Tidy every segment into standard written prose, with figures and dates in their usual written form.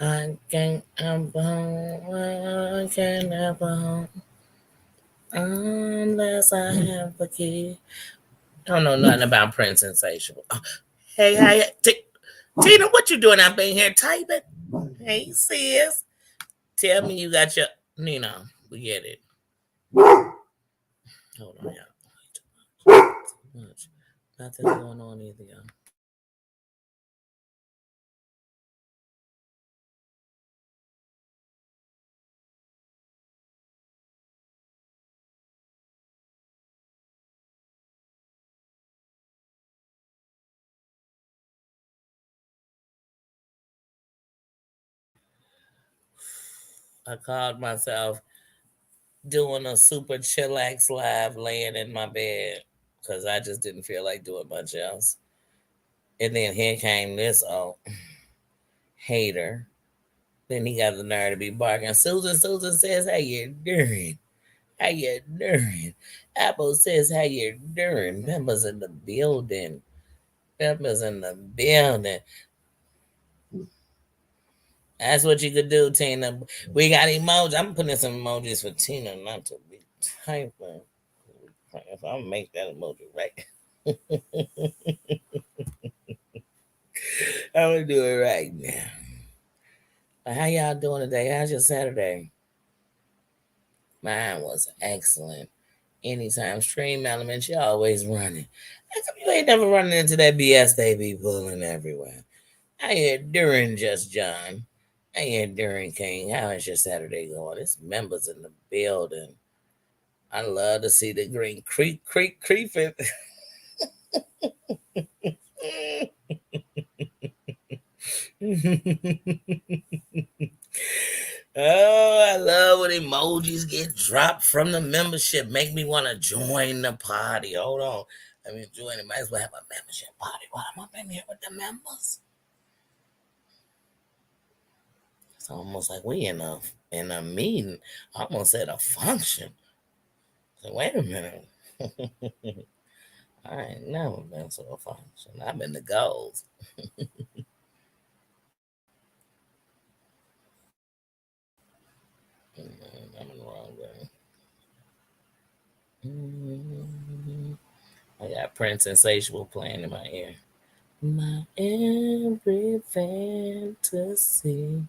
I can't have home, I can't have home unless I have a key. I don't know nothing about Prince Insatiable. Oh, hey, Tina, what you doing up in here typing? Hey, sis. Tell me you got your Nina. We get it. Hold on, y'all. Too much. Nothing's going on either, y'all. I called myself doing a super chillax live laying in my bed because I just didn't feel like doing much else. And then here came this hater. Then he got the nerve to be barking. Susan says, "How you doing? How you doing?" Apple says, "How you doing?" Members in the building. Members in the building. That's what you could do, Tina. We got emojis. I'm putting some emojis for Tina not to be typing. If I make that emoji right, I'm gonna do it right now. How y'all doing today? How's your Saturday? Mine was excellent. Anytime stream elements, you always running. How come you ain't never running into that BS they be pulling everywhere? How you doing, Just John? How you doing, King? How is your Saturday going? It's members in the building. I love to see the green creeping. Oh, I love when emojis get dropped from the membership. Make me want to join the party. Hold on. Let me join it. Might as well have a membership party while I'm up in here with the members. It's almost like we in a meeting. Almost at a function. So wait a minute. I ain't never been to a function. I've been to goals. I'm in the wrong way. I got Prince Insatiable playing in my ear. My every fantasy.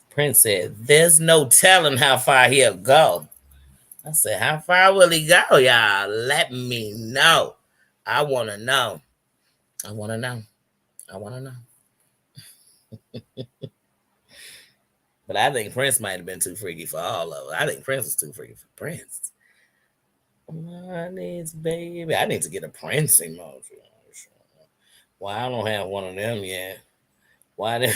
Prince said, "There's no telling how far he'll go." I said, "How far will he go, y'all? Let me know. I want to know. I want to know. I want to know." But I think Prince might have been too freaky for all of it. I think Prince was too freaky for Prince. My needs, baby. I need to get a Prince emoji. Why I don't have one of them yet? Why them?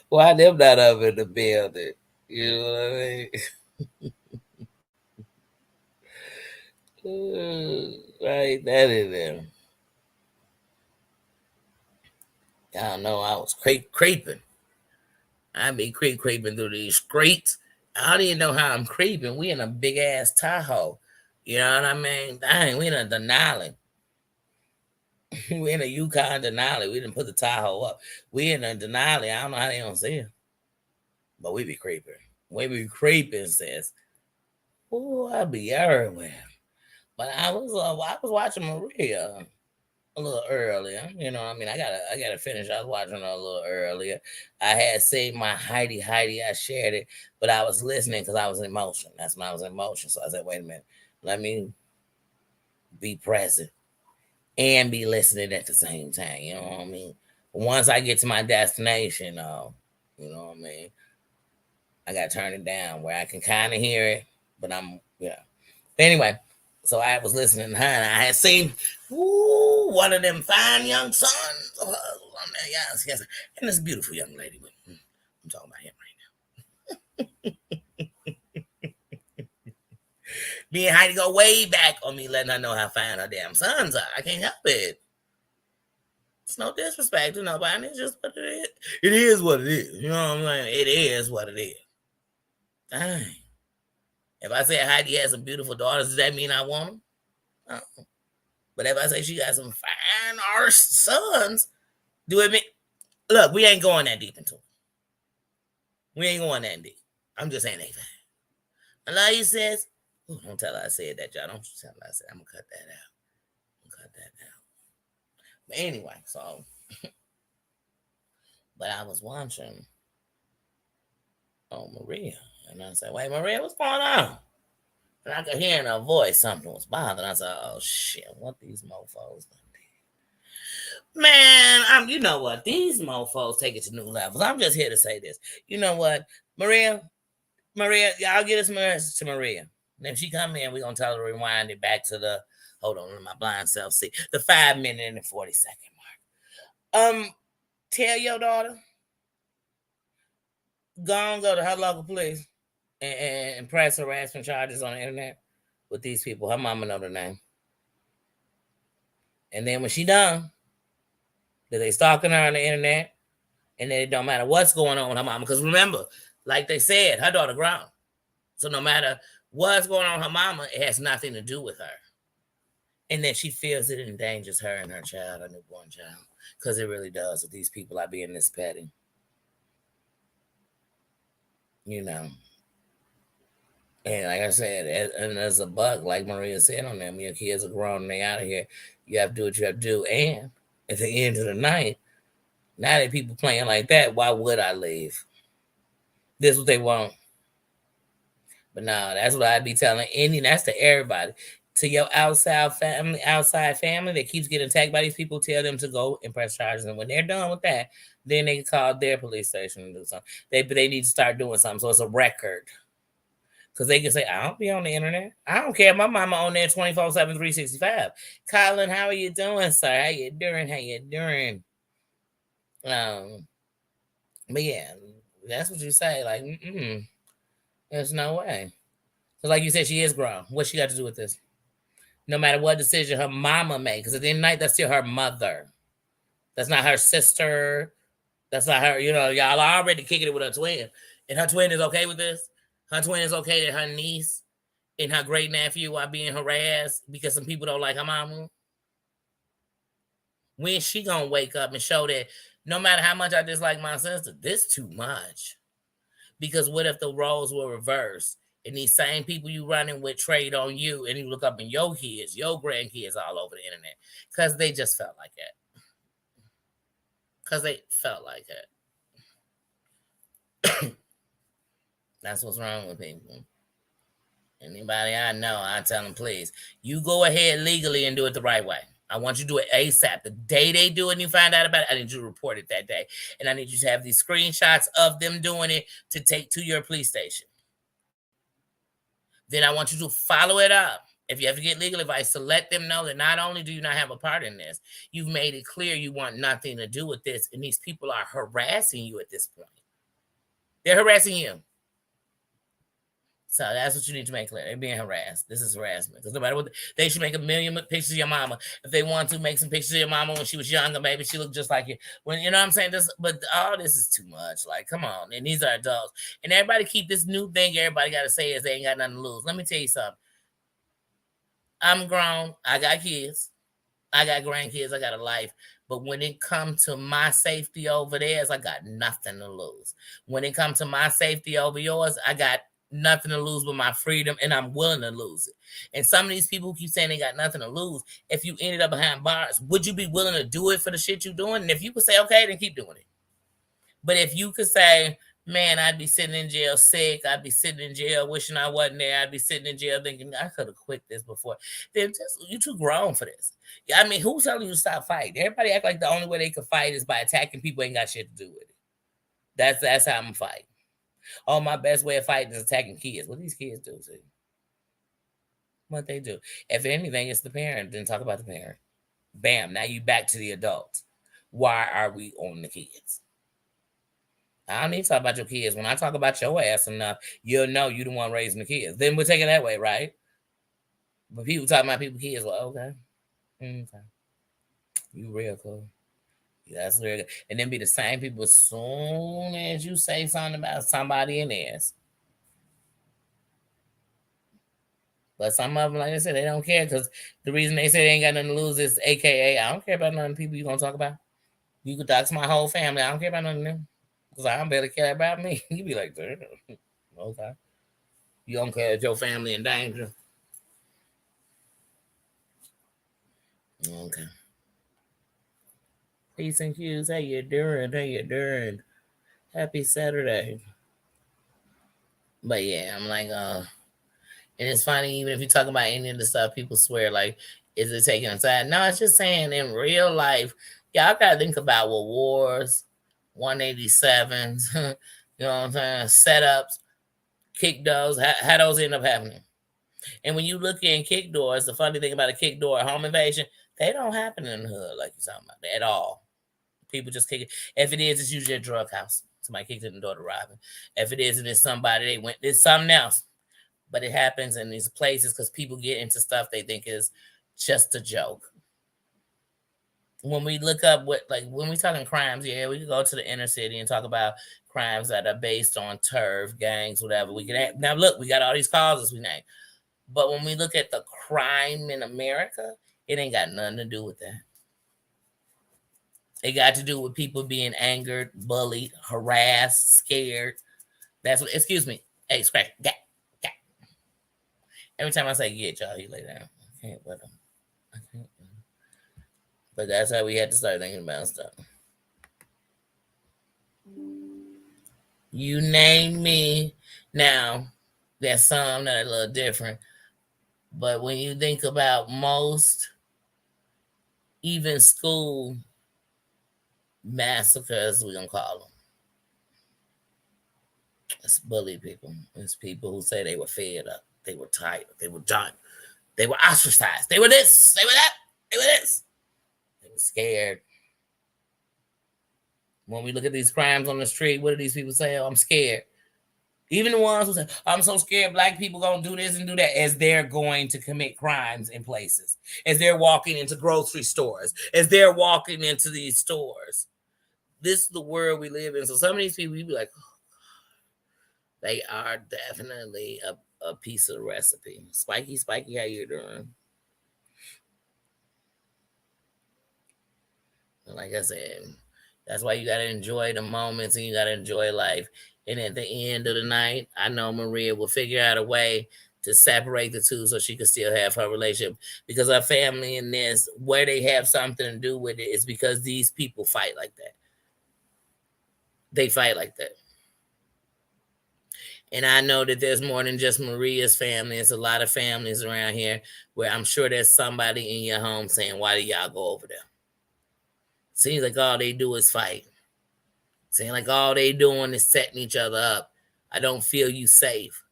Why them not up in the building? You know what I mean? Right, that in there. Y'all know I was creeping. I be creeping through these streets. I don't even know how I'm creeping. We in a big ass Tahoe. You know what I mean? Dang, we in a Denali. We in a Yukon Denali. We didn't put the Tahoe up. We in a Denali. I don't know how they don't see it. But we be creeping. We be creeping, sis. Ooh, I be everywhere. But I was watching Maria a little earlier. You know, what I mean, I gotta finish. I was watching her a little earlier. I had saved my Heidi. I shared it, but I was listening because I was in motion. That's when I was in motion. So I said, wait a minute, let me be present and be listening at the same time. You know what I mean? Once I get to my destination, you know what I mean, I gotta turn it down where I can kind of hear it, but I'm yeah. Anyway, so I was listening to her, and I had seen one of them fine young sons of hers on there. Yes, yes. And this beautiful young lady. I'm talking about him right now. Me and Heidi go way back on me letting her know how fine her damn sons are. I can't help it. It's no disrespect to nobody. It's just what it is. It is what it is. You know what I'm saying? It is what it is. Dang. If I say Heidi has some beautiful daughters, does that mean I want them? No. But if I say she got some fine arse sons, Do it me? Look, we ain't going that deep into it. We ain't going that deep. I'm just saying anything. Allah says, ooh, don't tell her I said that, y'all. Don't tell her I said. I'm gonna cut that out. Cut that out. But anyway, so but I was watching Maria, and I said, "Wait, Maria, what's going on?" And I could hear in her voice something was bothering. I said, "Oh shit, what these mofo's done did?" Man, you know what? These mofo's take it to new levels. I'm just here to say this. You know what, Maria, y'all get this message to Maria. And if she come in, we're gonna tell her to rewind it back to the hold on, my blind self see the 5 minute and 40-second mark. Tell your daughter, go to her local police and press harassment charges on the internet with these people. Her mama know the name. And then when she done, that they stalking her on the internet, and then it don't matter what's going on with her mama. Because remember, like they said, her daughter grown. So no matter what's going on with her mama, it has nothing to do with her. And then she feels it endangers her and her child, her newborn child. Because it really does if these people are being this petty. You know. And like I said, and as a buck, like Maria said on them, your kids are grown and they out of here. You have to do what you have to do. And at the end of the night, now that people playing like that, why would I leave? This is what they want. But no, that's what I'd be telling that's to everybody. To your outside family that keeps getting attacked by these people, tell them to go and press charges. And when they're done with that, then they can call their police station and do something. They need to start doing something. So it's a record. Because they can say, I don't be on the internet. I don't care. My mama on there 24/7, 365. Colin, how are you doing, sir? How you doing? But yeah, that's what you say. Like, there's no way. Because like you said, she is grown. What she got to do with this? No matter what decision her mama made. Because at the end of the night, that's still her mother. That's not her sister. That's not her. Y'all are already kicking it with her twin. And her twin is okay with this? Her twin is okay that her niece and her great nephew are being harassed because some people don't like her mama? When she gonna wake up and show that no matter how much I dislike my sister, this too much? Because what if the roles were reversed and these same people you running with trade on you and you look up in your kids, your grandkids all over the internet because they just felt like that. Because they felt like that. That's what's wrong with people. Anybody I know, I tell them, please, you go ahead legally and do it the right way. I want you to do it ASAP. The day they do it and you find out about it, I need you to report it that day. And I need you to have these screenshots of them doing it to take to your police station. Then I want you to follow it up. If you have to get legal advice, to let them know that not only do you not have a part in this, you've made it clear you want nothing to do with this. And these people are harassing you at this point. They're harassing you. So that's what you need to make clear. They're being harassed. This is harassment. Because no matter what, they should make a million pictures of your mama. If they want to, make some pictures of your mama when she was younger, maybe she looked just like you. When you know what I'm saying? But all this is too much. Like, come on. And these are adults. And everybody keep this new thing everybody got to say is they ain't got nothing to lose. Let me tell you something. I'm grown. I got kids. I got grandkids. I got a life. But when it comes to my safety over theirs, I got nothing to lose. When it comes to my safety over yours, I got nothing to lose but my freedom, and I'm willing to lose it. And some of these people who keep saying they got nothing to lose, if you ended up behind bars, would you be willing to do it for the shit you're doing? And if you could say, okay, then keep doing it. But if you could say, man, I'd be sitting in jail sick, I'd be sitting in jail wishing I wasn't there, I'd be sitting in jail thinking I could have quit this before, then you too grown for this. I mean, who's telling you to stop fighting? Everybody act like the only way they can fight is by attacking people ain't got shit to do with it. That's how I'm fighting. Oh, my best way of fighting is attacking kids. What these kids do, see? What they do. If anything, it's the parent. Then talk about the parent. Bam, now you back to the adults. Why are we on the kids? I don't need to talk about your kids. When I talk about your ass enough, you'll know you the one raising the kids. Then we'll take it that way, right? But people talking about people's kids, well, okay. You real cool. That's real good. And then be the same people as soon as you say something about somebody in theirs. But some of them, like I said, they don't care because the reason they say they ain't got nothing to lose is AKA, I don't care about none of the people you're going to talk about. You could dox my whole family. I don't care about none of them. Because I don't better care about me. You be like, okay. You don't care that your family in danger. Okay. Peace and cues. How you doing? How you doing? Happy Saturday. But yeah, I'm like, and it's funny, even if you talk about any of the stuff, people swear, like, is it taking a side? No, it's just saying in real life, y'all gotta think about what wars, 187s, you know what I'm saying, setups, kick doors, how those end up happening. And when you look in kick doors, the funny thing about a kick door home invasion, they don't happen in the hood like you're talking about at all. People just kick it. If it is, it's usually a drug house. Somebody kicked in the door to rob it. If it isn't, it's somebody they went, it's something else. But it happens in these places because people get into stuff they think is just a joke. When we look up what, like, when we talking crimes, yeah, we can go to the inner city and talk about crimes that are based on turf, gangs, whatever. We can now look, we got all these causes we name. But when we look at the crime in America, it ain't got nothing to do with that. It got to do with people being angered, bullied, harassed, scared. That's what, excuse me. Hey, scratch. Gat, gat. Every time I say get, y'all, he lay down. I can't let him. I can't. But that's how we had to start thinking about stuff. You name me. Now, there's some that are a little different. But when you think about most, even school massacres, we're going to call them, it's bully people. It's people who say they were fed up, they were tired, they were done, they were ostracized, they were this, they were that, they were this. They were scared. When we look at these crimes on the street, what do these people say? Oh, I'm scared. Even the ones who say, I'm so scared black people gonna do this and do that, as they're going to commit crimes in places, as they're walking into grocery stores, as they're walking into these stores. This is the world we live in. So some of these people, you be like, oh, they are definitely a piece of the recipe. Spiky, how you doing? Like I said, that's why you gotta enjoy the moments and you gotta enjoy life. And at the end of the night, I know Maria will figure out a way to separate the two so she can still have her relationship. Because her family in this, where they have something to do with it, is because these people fight like that. They fight like that. And I know that there's more than just Maria's family. It's a lot of families around here where I'm sure there's somebody in your home saying, why do y'all go over there? Seems like all they do is fight. Seems like all they doing is setting each other up. I don't feel you safe.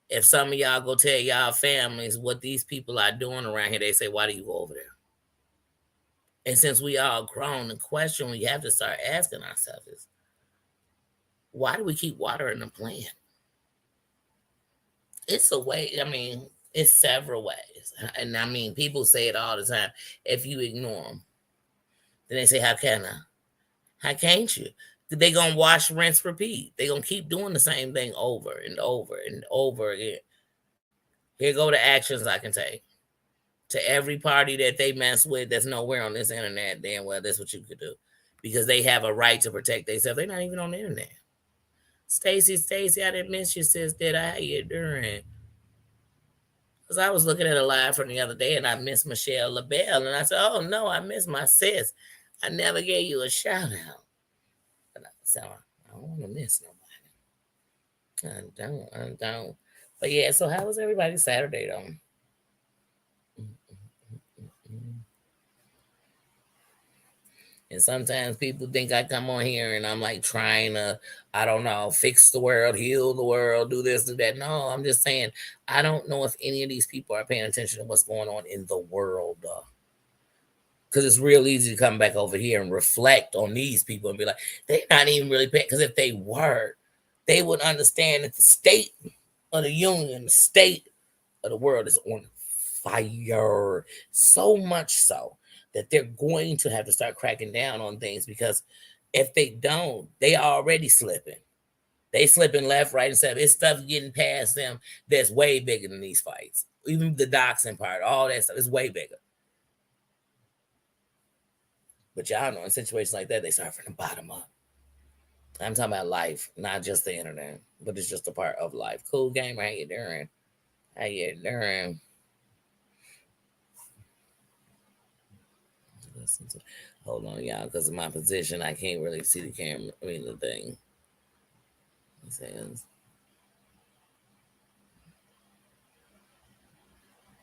If some of y'all go tell y'all families what these people are doing around here, they say, why do you go over there? And since we all grown, the question we have to start asking ourselves is, why do we keep watering the plant? It's a way, I mean, it's several ways. And I mean, people say it all the time. If you ignore them, then they say, how can I? How can't you? They gonna wash, rinse, repeat. They gonna keep doing the same thing over and over and over again. Here go the actions I can take. To every party that they mess with that's nowhere on this internet, then well, that's what you could do. Because they have a right to protect themselves. They're not even on the internet. Stacy, I didn't miss you, sis. Did I? How you doing? Because I was looking at a live from the other day and I missed Michelle LaBelle. And I said, oh no, I missed my sis. I never gave you a shout out. So I don't want to miss nobody. I don't. But yeah, so how was everybody's Saturday though? And sometimes people think I come on here and I'm like trying to, I don't know, fix the world, heal the world, do this, do that. No, I'm just saying, I don't know if any of these people are paying attention to what's going on in the world. Because it's real easy to come back over here and reflect on these people and be like, they're not even really paying. Because if they were, they would understand that the state of the union, the state of the world is on fire. So much so that they're going to have to start cracking down on things, because if they don't, they are already slipping. They slipping left, right, and center. It's stuff getting past them that's way bigger than these fights. Even the doxing part, all that stuff is way bigger. But y'all know in situations like that, they start from the bottom up. I'm talking about life, not just the internet, but it's just a part of life. Cool gamer, how you doing? How you doing? Listen to, hold on, y'all, because of my position, I can't really see the camera. I mean the thing. It says,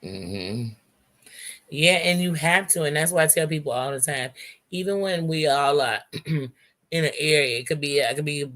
mm-hmm. Yeah, and you have to, and that's why I tell people all the time. Even when we all are in an area, it could be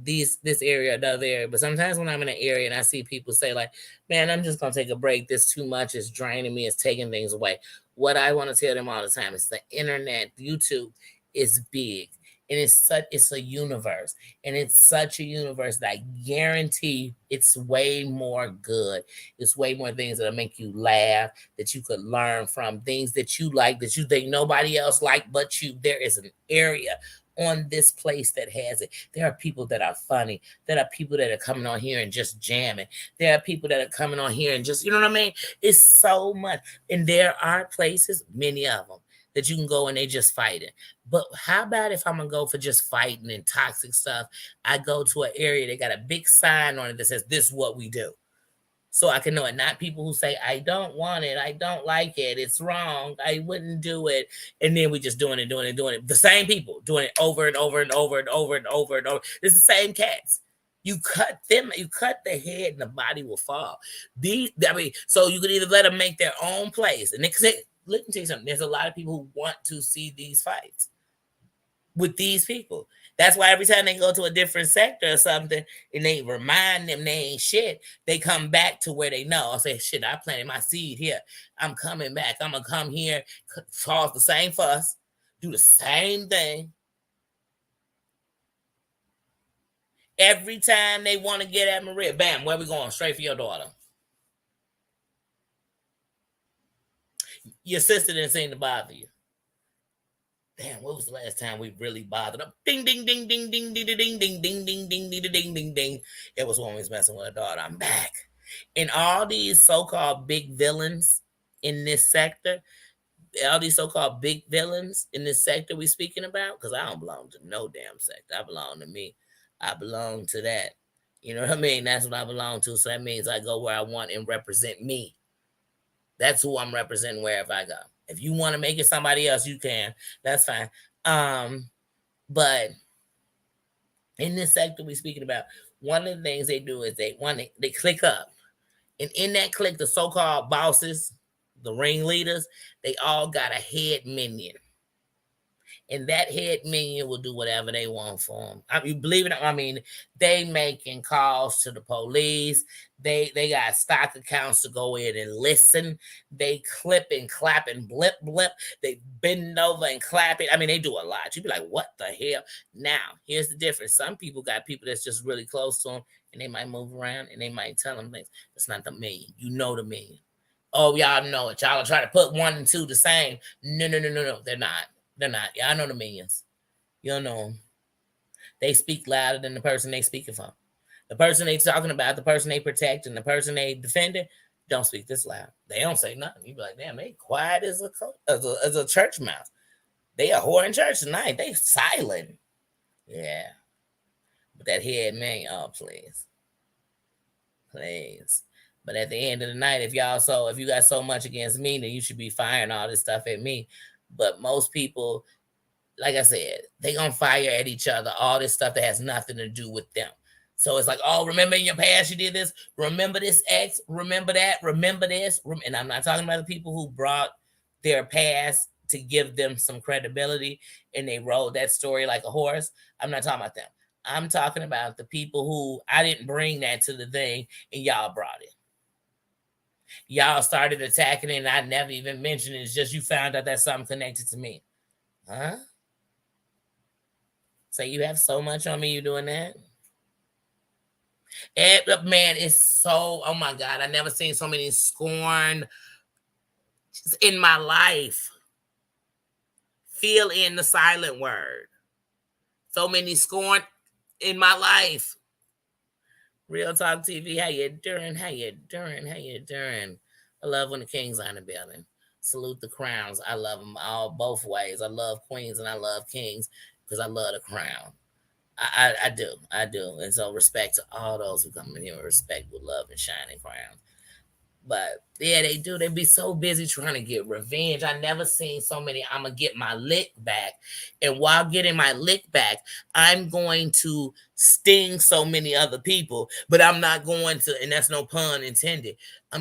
this area, or another area. But sometimes when I'm in an area and I see people say like, "Man, I'm just gonna take a break. This too much. It's draining me. It's taking things away." What I want to tell them all the time is the internet, YouTube is big, and it's a universe, and it's such a universe that I guarantee it's way more good. It's way more things that'll make you laugh, that you could learn from, things that you like that you think nobody else like but you. There is an area on this place that has it. There are people that are funny. There are people that are coming on here and just jamming. There are people that are coming on here and just, you know what I mean? It's so much. And there are places, many of them, that you can go and they just fighting. But how about if I'm gonna go for just fighting and toxic stuff? I go to an area that got a big sign on it that says, "This is what we do." So I can know it. Not people who say, "I don't want it, I don't like it, it's wrong, I wouldn't do it." And then we just doing it, doing it, doing it. The same people doing it over and over and over and over and over and over. It's the same cats. You cut them, you cut the head and the body will fall. So you could either let them make their own place. And let me tell you something. There's a lot of people who want to see these fights with these people. That's why every time they go to a different sector or something and they remind them they ain't shit, they come back to where they know. I say, "Shit, I planted my seed here. I'm coming back. I'm going to come here, cause the same fuss, do the same thing." Every time they want to get at Maria, bam, where we going? Straight for your daughter. Your sister didn't seem to bother you. Damn, what was the last time we really bothered them? Ding, ding, ding, ding, ding, ding, ding, ding, ding, ding, ding, ding, ding, ding, ding, ding. It was when we was messing with a daughter. I'm back. And all these so-called big villains in this sector, all these so-called big villains in this sector we speaking about, because I don't belong to no damn sector. I belong to me. I belong to that. You know what I mean? That's what I belong to. So that means I go where I want and represent me. That's who I'm representing wherever I go. If you want to make it somebody else, you can. That's fine. But in this sector we speaking about, one of the things they do is they click up. And in that clique, the so-called bosses, the ringleaders, they all got a head minion. And that head minion will do whatever they want for them. I mean, believe it or not, I mean, they making calls to the police. They got stock accounts to go in and listen. They clip and clap and blip blip. They bend over and clap it. I mean, they do a lot. You'd be like, "What the hell?" Now, here's the difference. Some people got people that's just really close to them, and they might move around and they might tell them things. That's not the million. You know the million. Oh, y'all know it. Y'all are trying to put one and two the same. No, no, no, no, no. They're not. They're not. Yeah, I know the millions. You don't know them. They speak louder than the person they speaking for. The person they talking about, the person they protect, and the person they defending don't speak this loud. They don't say nothing. You be like, "Damn, they quiet as a church mouse. They a whore in church tonight. They silent." Yeah, but that head man, oh please, please. But at the end of the night, if you got so much against me, then you should be firing all this stuff at me. But most people, like I said, they gonna fire at each other, all this stuff that has nothing to do with them. So it's like, "Oh, remember in your past you did this? Remember this ex? Remember that? Remember this?" And I'm not talking about the people who brought their past to give them some credibility and they rode that story like a horse. I'm not talking about them. I'm talking about the people who I didn't bring that to the thing and y'all brought it. Y'all started attacking it and I never even mentioned it. It's just you found out that something connected to me. Huh? So you have so much on me, you doing that? Man, it's so, oh my God, I never seen so many scorn in my life. Fill in the silent word. So many scorn in my life. Real Talk TV, how you doing? How you doing? How you doing? I love when the kings are in the building. salute the crowns. I love them all both ways. I love queens and I love kings because I love the crown. I do. I do. And so respect to all those who come in here with respect, with love, and shining crowns. But yeah, they do. They be so busy trying to get revenge. I never seen so many. I'm gonna get my lick back, and while getting my lick back, I'm going to sting so many other people. But I'm not going to, and that's no pun intended.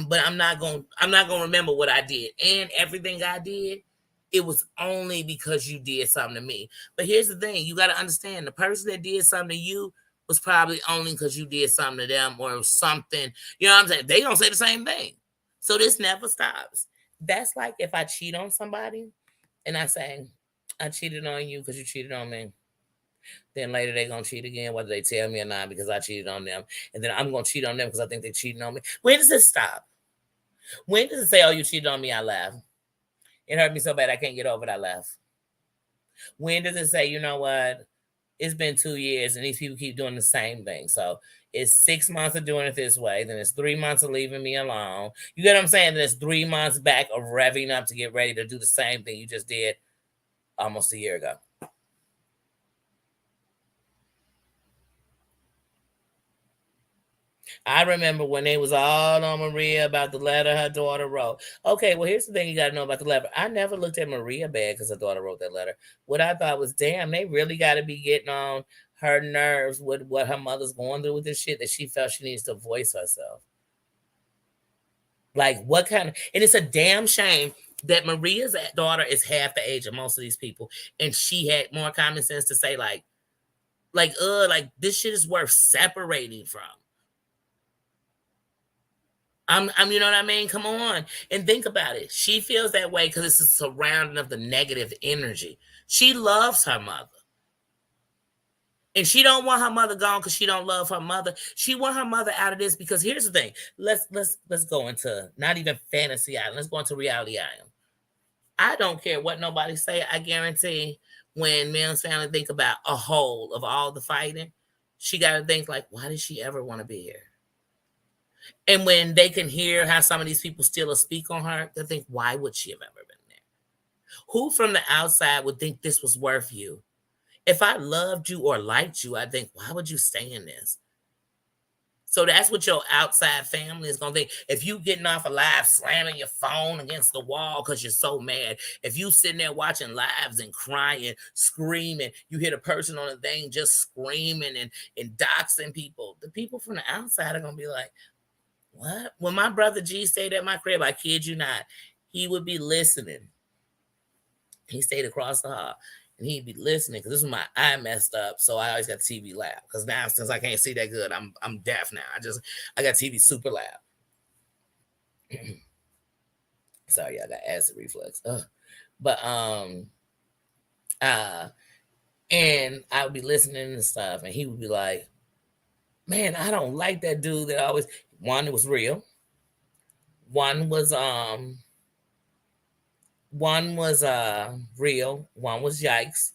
But I'm not going. I'm not going to remember what I did and everything I did. It was only because you did something to me. But here's the thing: you got to understand the person that did something to you was probably only because you did something to them or something. You know what I'm saying? They gonna say the same thing. So this never stops. That's like if I cheat on somebody and I say, I cheated on you because you cheated on me. Then later they gonna cheat again, whether they tell me or not, because I cheated on them. And then I'm gonna cheat on them because I think they're cheating on me. When does it stop? When does it say, oh, you cheated on me, I left? It hurt me so bad I can't get over it, I left. When does it say, you know what? It's been 2 years and these people keep doing the same thing. So it's 6 months of doing it this way. Then it's 3 months of leaving me alone. You get what I'm saying? Then it's 3 months back of revving up to get ready to do the same thing you just did almost a year ago. I remember when they was all on Maria about the letter her daughter wrote. Okay, well, here's the thing you got to know about the letter. I never looked at Maria bad because her daughter wrote that letter. What I thought was, damn, they really got to be getting on her nerves with what her mother's going through with this shit that she felt she needs to voice herself. Like, what kind of, and it's a damn shame that Maria's daughter is half the age of most of these people, and she had more common sense to say, like this shit is worth separating from. You know what I mean? Come on and think about it. She feels that way because it's a surrounding of the negative energy. She loves her mother. And she don't want her mother gone because she don't love her mother. She want her mother out of this because here's the thing. Let's go into not even fantasy island. Let's go into reality island. I don't care what nobody say. I guarantee when Mel's family think about a whole of all the fighting, she got to think like, why did she ever want to be here? And when they can hear how some of these people still speak on her, they think, why would she have ever been there? Who from the outside would think this was worth you? If I loved you or liked you, I think, why would you stay in this? So that's what your outside family is gonna think. If you getting off a live slamming your phone against the wall because you're so mad, if you sitting there watching lives and crying, screaming, you hear the person on the thing just screaming and doxing people, the people from the outside are gonna be like, what? When my brother G stayed at my crib, I kid you not, he would be listening. He stayed across the hall and he'd be listening because this was my eye messed up. So I always got the TV loud. Because now since I can't see that good, I'm deaf now. I got TV super loud. Sorry, I got acid reflux. Ugh. But uh and I would be listening and stuff, and he would be like, man, I don't like that dude that always one, it was real. One was real, one was yikes.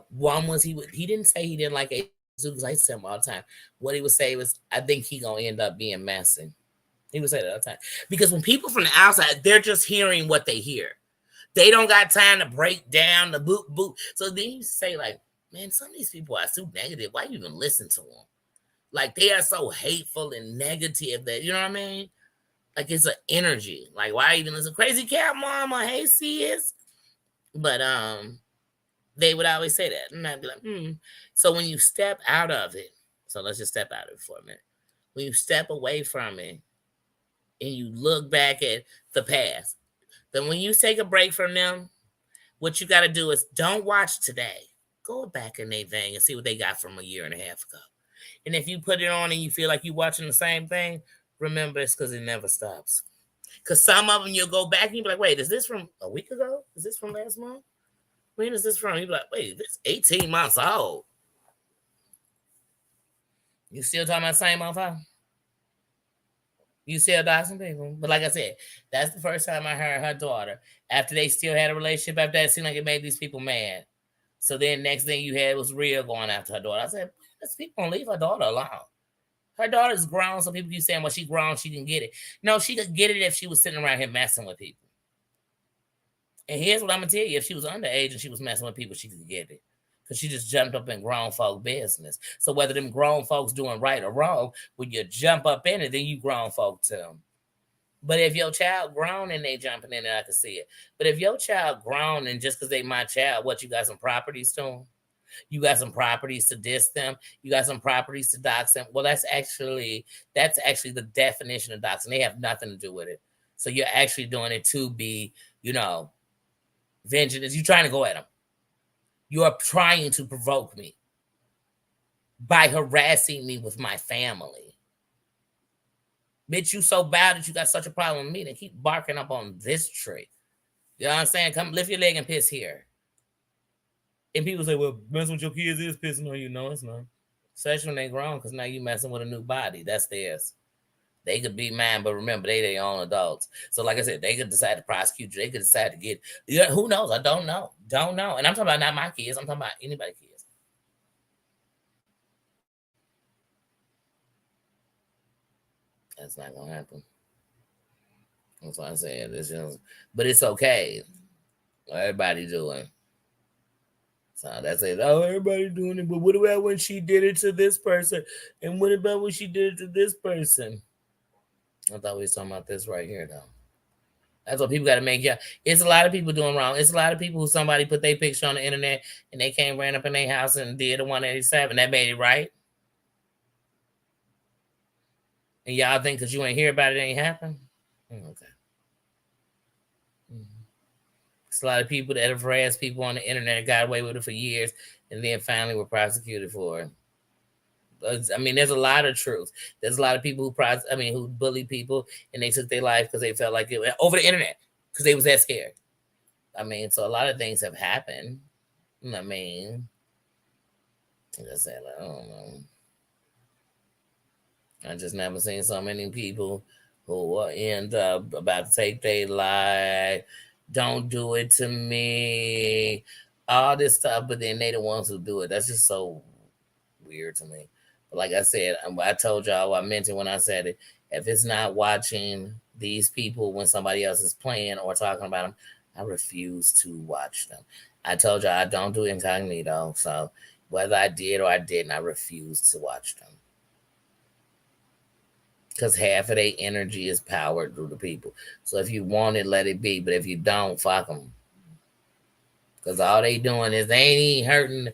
One was he didn't say he didn't like a because I say him all the time. What he would say was, I think he gonna end up being messy. He would say that all the time. Because when people from the outside, they're just hearing what they hear. They don't got time to break down the boot boot. So then you say, like, man, some of these people are so negative. Why you even listen to them? Like they are so hateful and negative that you know what I mean? Like it's an energy. Like why even listen? Crazy cat mama, hey sis. But they would always say that. And I'd be like, So when you step out of it, so let's just step out of it for a minute. When you step away from it and you look back at the past, then when you take a break from them, what you got to do is don't watch today. Go back in their thing and see what they got from a year and a half ago. And if you put it on and you feel like you're watching the same thing, remember it's because it never stops. Because some of them you'll go back and you'll be like, wait, is this from a week ago? Is this from last month? When is this from? You'll be like, wait, this 18 months old. You still talking about the same motherfucker? You still doxing people. But like I said, that's the first time I heard her daughter. After they still had a relationship, after that, it seemed like it made these people mad. So then next thing you had was Rhea going after her daughter. I said, these people don't leave her daughter alone. Her daughter's grown, so people keep saying, well, she grown, she can get it. No, she could get it if she was sitting around here messing with people. And here's what I'm gonna tell you: if she was underage and she was messing with people, she could get it. Because she just jumped up in grown folk business. So whether them grown folks doing right or wrong, when you jump up in it, then you grown folk too. But if your child grown and they jumping in it, I can see it. But if your child grown and just because they my child, what, you got some properties to them? You got some properties to diss them. You got some properties to dox them. Well, that's actually the definition of doxing. They have nothing to do with it. So you're actually doing it to be, vengeance. You're trying to go at them. You are trying to provoke me by harassing me with my family. Bitch, you so bad that you got such a problem with me, then keep barking up on this tree. You know what I'm saying? Come lift your leg and piss here. And people say, well, messing with your kids is pissing on you. No, it's not. Especially when they grown, because now you messing with a new body. That's theirs. They could be mine, but remember, they their own adults. So, like I said, they could decide to prosecute you. They could decide to get, who knows? I don't know. Don't know. And I'm talking about not my kids. I'm talking about anybody's kids. That's not going to happen. That's what I said. But it's okay. Everybody doing. So that's it. Oh, everybody doing it. But what about when she did it to this person? And what about when she did it to this person? I thought we was talking about this right here, though. That's what people got to make. Yeah, it's a lot of people doing wrong. It's a lot of people who somebody put their picture on the internet and they came ran up in their house and did a 187. That made it right. And y'all think because you ain't hear about it, ain't happen? Okay. Mm-hmm. It's a lot of people that have harassed people on the internet and got away with it for years and then finally were prosecuted for it. I mean, there's a lot of truth. There's a lot of people who bully people and they took their life because they felt like it over the internet because they was that scared. I mean, so a lot of things have happened. I mean, like I said, I don't know. I just never seen so many people who end up about to take their life. Don't do it to me. All this stuff, but then they the ones who do it. That's just so weird to me. But like I said, I told y'all, I mentioned when I said it, if it's not watching these people when somebody else is playing or talking about them, I refuse to watch them. I told y'all I don't do incognito. So whether I did or I didn't, I refuse to watch them. Because half of their energy is powered through the people. So if you want it, let it be. But if you don't, fuck them. Because all they doing is they ain't hurting.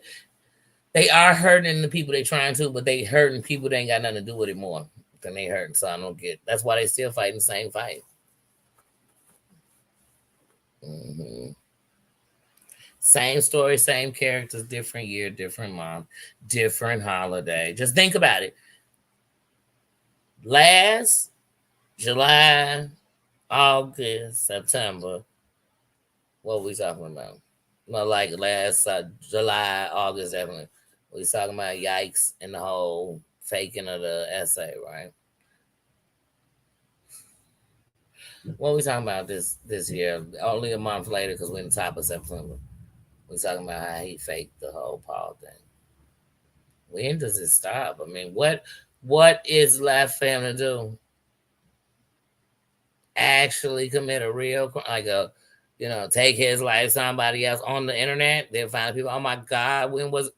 They are hurting the people they trying to, but they hurting people that ain't got nothing to do with it more than they hurting. So I don't get. That's why they still fighting the same fight. Mm-hmm. Same story, same characters, different year, different month, different holiday. Just think about it. Last July, August, September. What we talking about? Well, like last July, August, definitely. We talking about yikes and the whole faking of the essay, right? What we talking about this year? Only a month later, because we're in the top of September. We talking about how he faked the whole Paul thing. When does it stop? I mean, what is left for him to do? Actually commit a real crime, like take his life, somebody else on the internet. They'll find people. Oh my God, when was?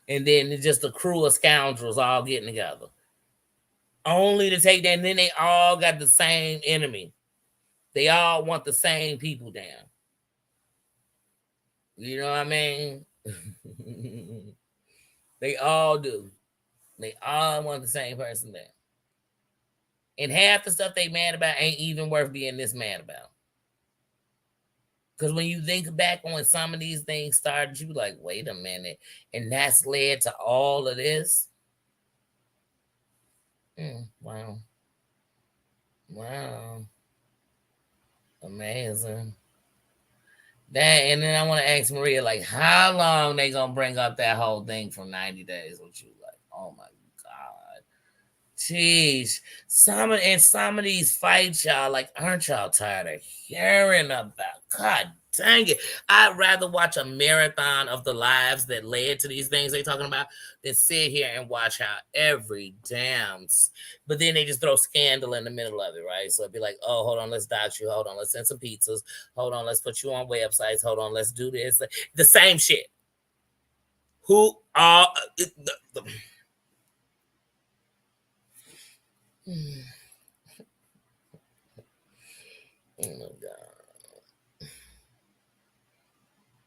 And then it's just a crew of scoundrels all getting together, only to take that. And then they all got the same enemy. They all want the same people down. You know what I mean? They all do. They all want the same person down. And half the stuff they mad about ain't even worth being this mad about. Because when you think back on when some of these things started, you be like, wait a minute. And that's led to all of this. Wow. Wow. Amazing. That, and then I want to ask Maria, like, how long they gonna bring up that whole thing from 90 days with you? Like, oh my God. Jeez. Some of these fights, y'all, like, aren't y'all tired of hearing about? God Dang it. I'd rather watch a marathon of the lives that led to these things they talking about than sit here and watch how every damn. But then they just throw scandal in the middle of it, right? So it'd be like, oh, hold on, let's dox you. Hold on, let's send some pizzas. Hold on, let's put you on websites. Hold on, let's do this. The same shit. Who are. Oh, God.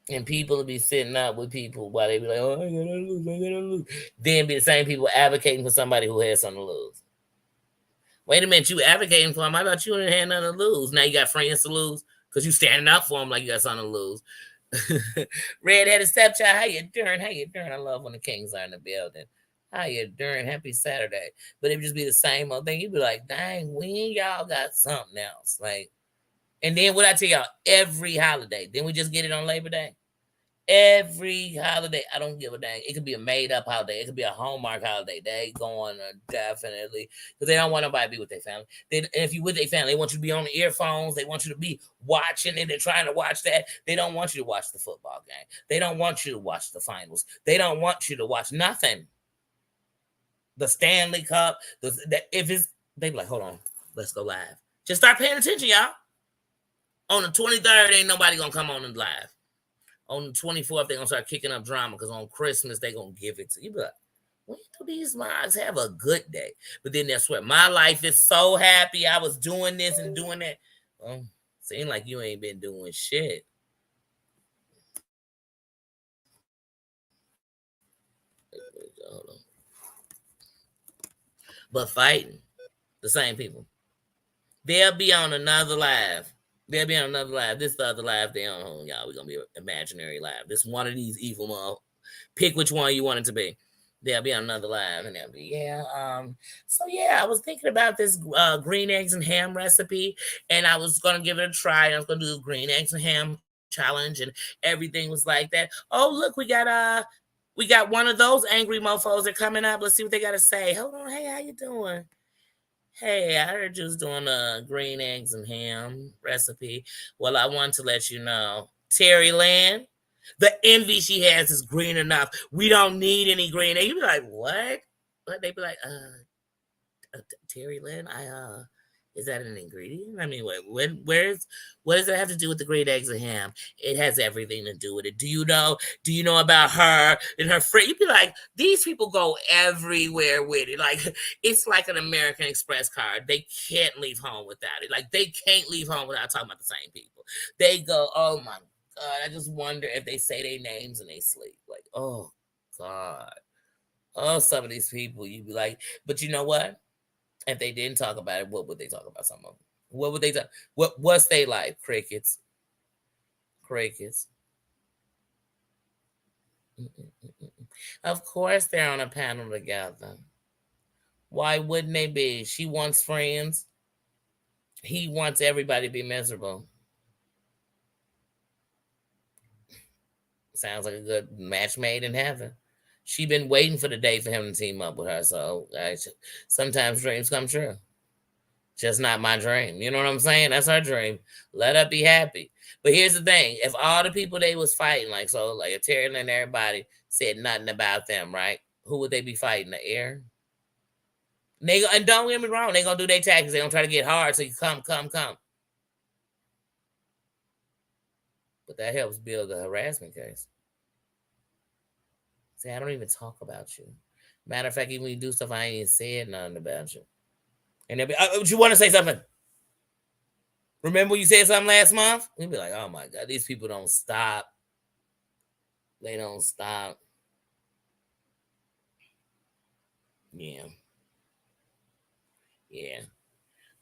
And people will be sitting up with people while they be like, oh, I gotta lose, I gotta lose. Then be the same people advocating for somebody who has something to lose. Wait a minute, you advocating for him. I thought you didn't have nothing to lose. Now you got friends to lose because you standing up for him like you got something to lose. Redheaded stepchild, how you doing? How you doing? I love when the kings are in the building. How you doing? Happy Saturday. But it would just be the same old thing. You'd be like, dang, when y'all got something else? Like, and then what I tell y'all, every holiday, then we just get it on Labor Day. Every holiday, I don't give a dang. It could be a made up holiday. It could be a Hallmark holiday. They going definitely because they don't want nobody to be with their family. And if you with their family, they want you to be on the earphones. They want you to be watching and they're trying to watch that. They don't want you to watch the football game. They don't want you to watch the finals. They don't want you to watch nothing. The Stanley Cup. If it's, they be like, hold on, let's go live. Just start paying attention, y'all. On the 23rd, ain't nobody gonna come on and live. On the 24th, they're gonna start kicking up drama because on Christmas they gonna give it to you. But when do these mods have a good day? But then that's where my life is so happy. I was doing this and doing that. Well, seem like you ain't been doing shit. But fighting the same people. They'll be on another live. They'll be on another live. This is the other live they on, y'all. We're gonna be imaginary live. This one of these evil mother. Pick which one you want it to be. They'll be on another live, and they'll be So yeah, I was thinking about this green eggs and ham recipe, and I was gonna give it a try. I was gonna do green eggs and ham challenge, and everything was like that. Oh look, we got one of those angry mofos that coming up. Let's see what they gotta say. Hold on, hey, how you doing? Hey, I heard you was doing a green eggs and ham recipe. Well, I want to let you know, Terry Land, the envy she has is green enough. We don't need any green eggs. You be like, what? But they be like, Terry Land, is that an ingredient? I mean, what does it have to do with the green eggs and ham? It has everything to do with it. Do you know? Do you know about her and her friend? You'd be like, these people go everywhere with it. Like it's like an American Express card. They can't leave home without it. Like they can't leave home without talking about the same people. They go, oh my God, I just wonder if they say their names and they sleep. Like, oh God. Oh, some of these people, you'd be like, but you know what? If they didn't talk about it, what would they talk about? Some of them. What would they talk? What's they like? Crickets. Crickets. Of course they're on a panel together. Why wouldn't they be? She wants friends. He wants everybody to be miserable. Sounds like a good match made in heaven. She been waiting for the day for him to team up with her. So sometimes dreams come true. Just not my dream. You know what I'm saying? That's her dream. Let her be happy. But here's the thing: if all the people they was fighting, like so, like if Terry and everybody said nothing about them, right? Who would they be fighting? The air? And don't get me wrong, they gonna do their tactics. They gonna try to get hard so you come. But that helps build a harassment case. See, I don't even talk about you. Matter of fact, even when you do stuff, I ain't even said nothing about you. And they'll be, you want to say something? Remember when you said something last month? We'd be like, oh my God, these people don't stop. They don't stop. Yeah. Yeah.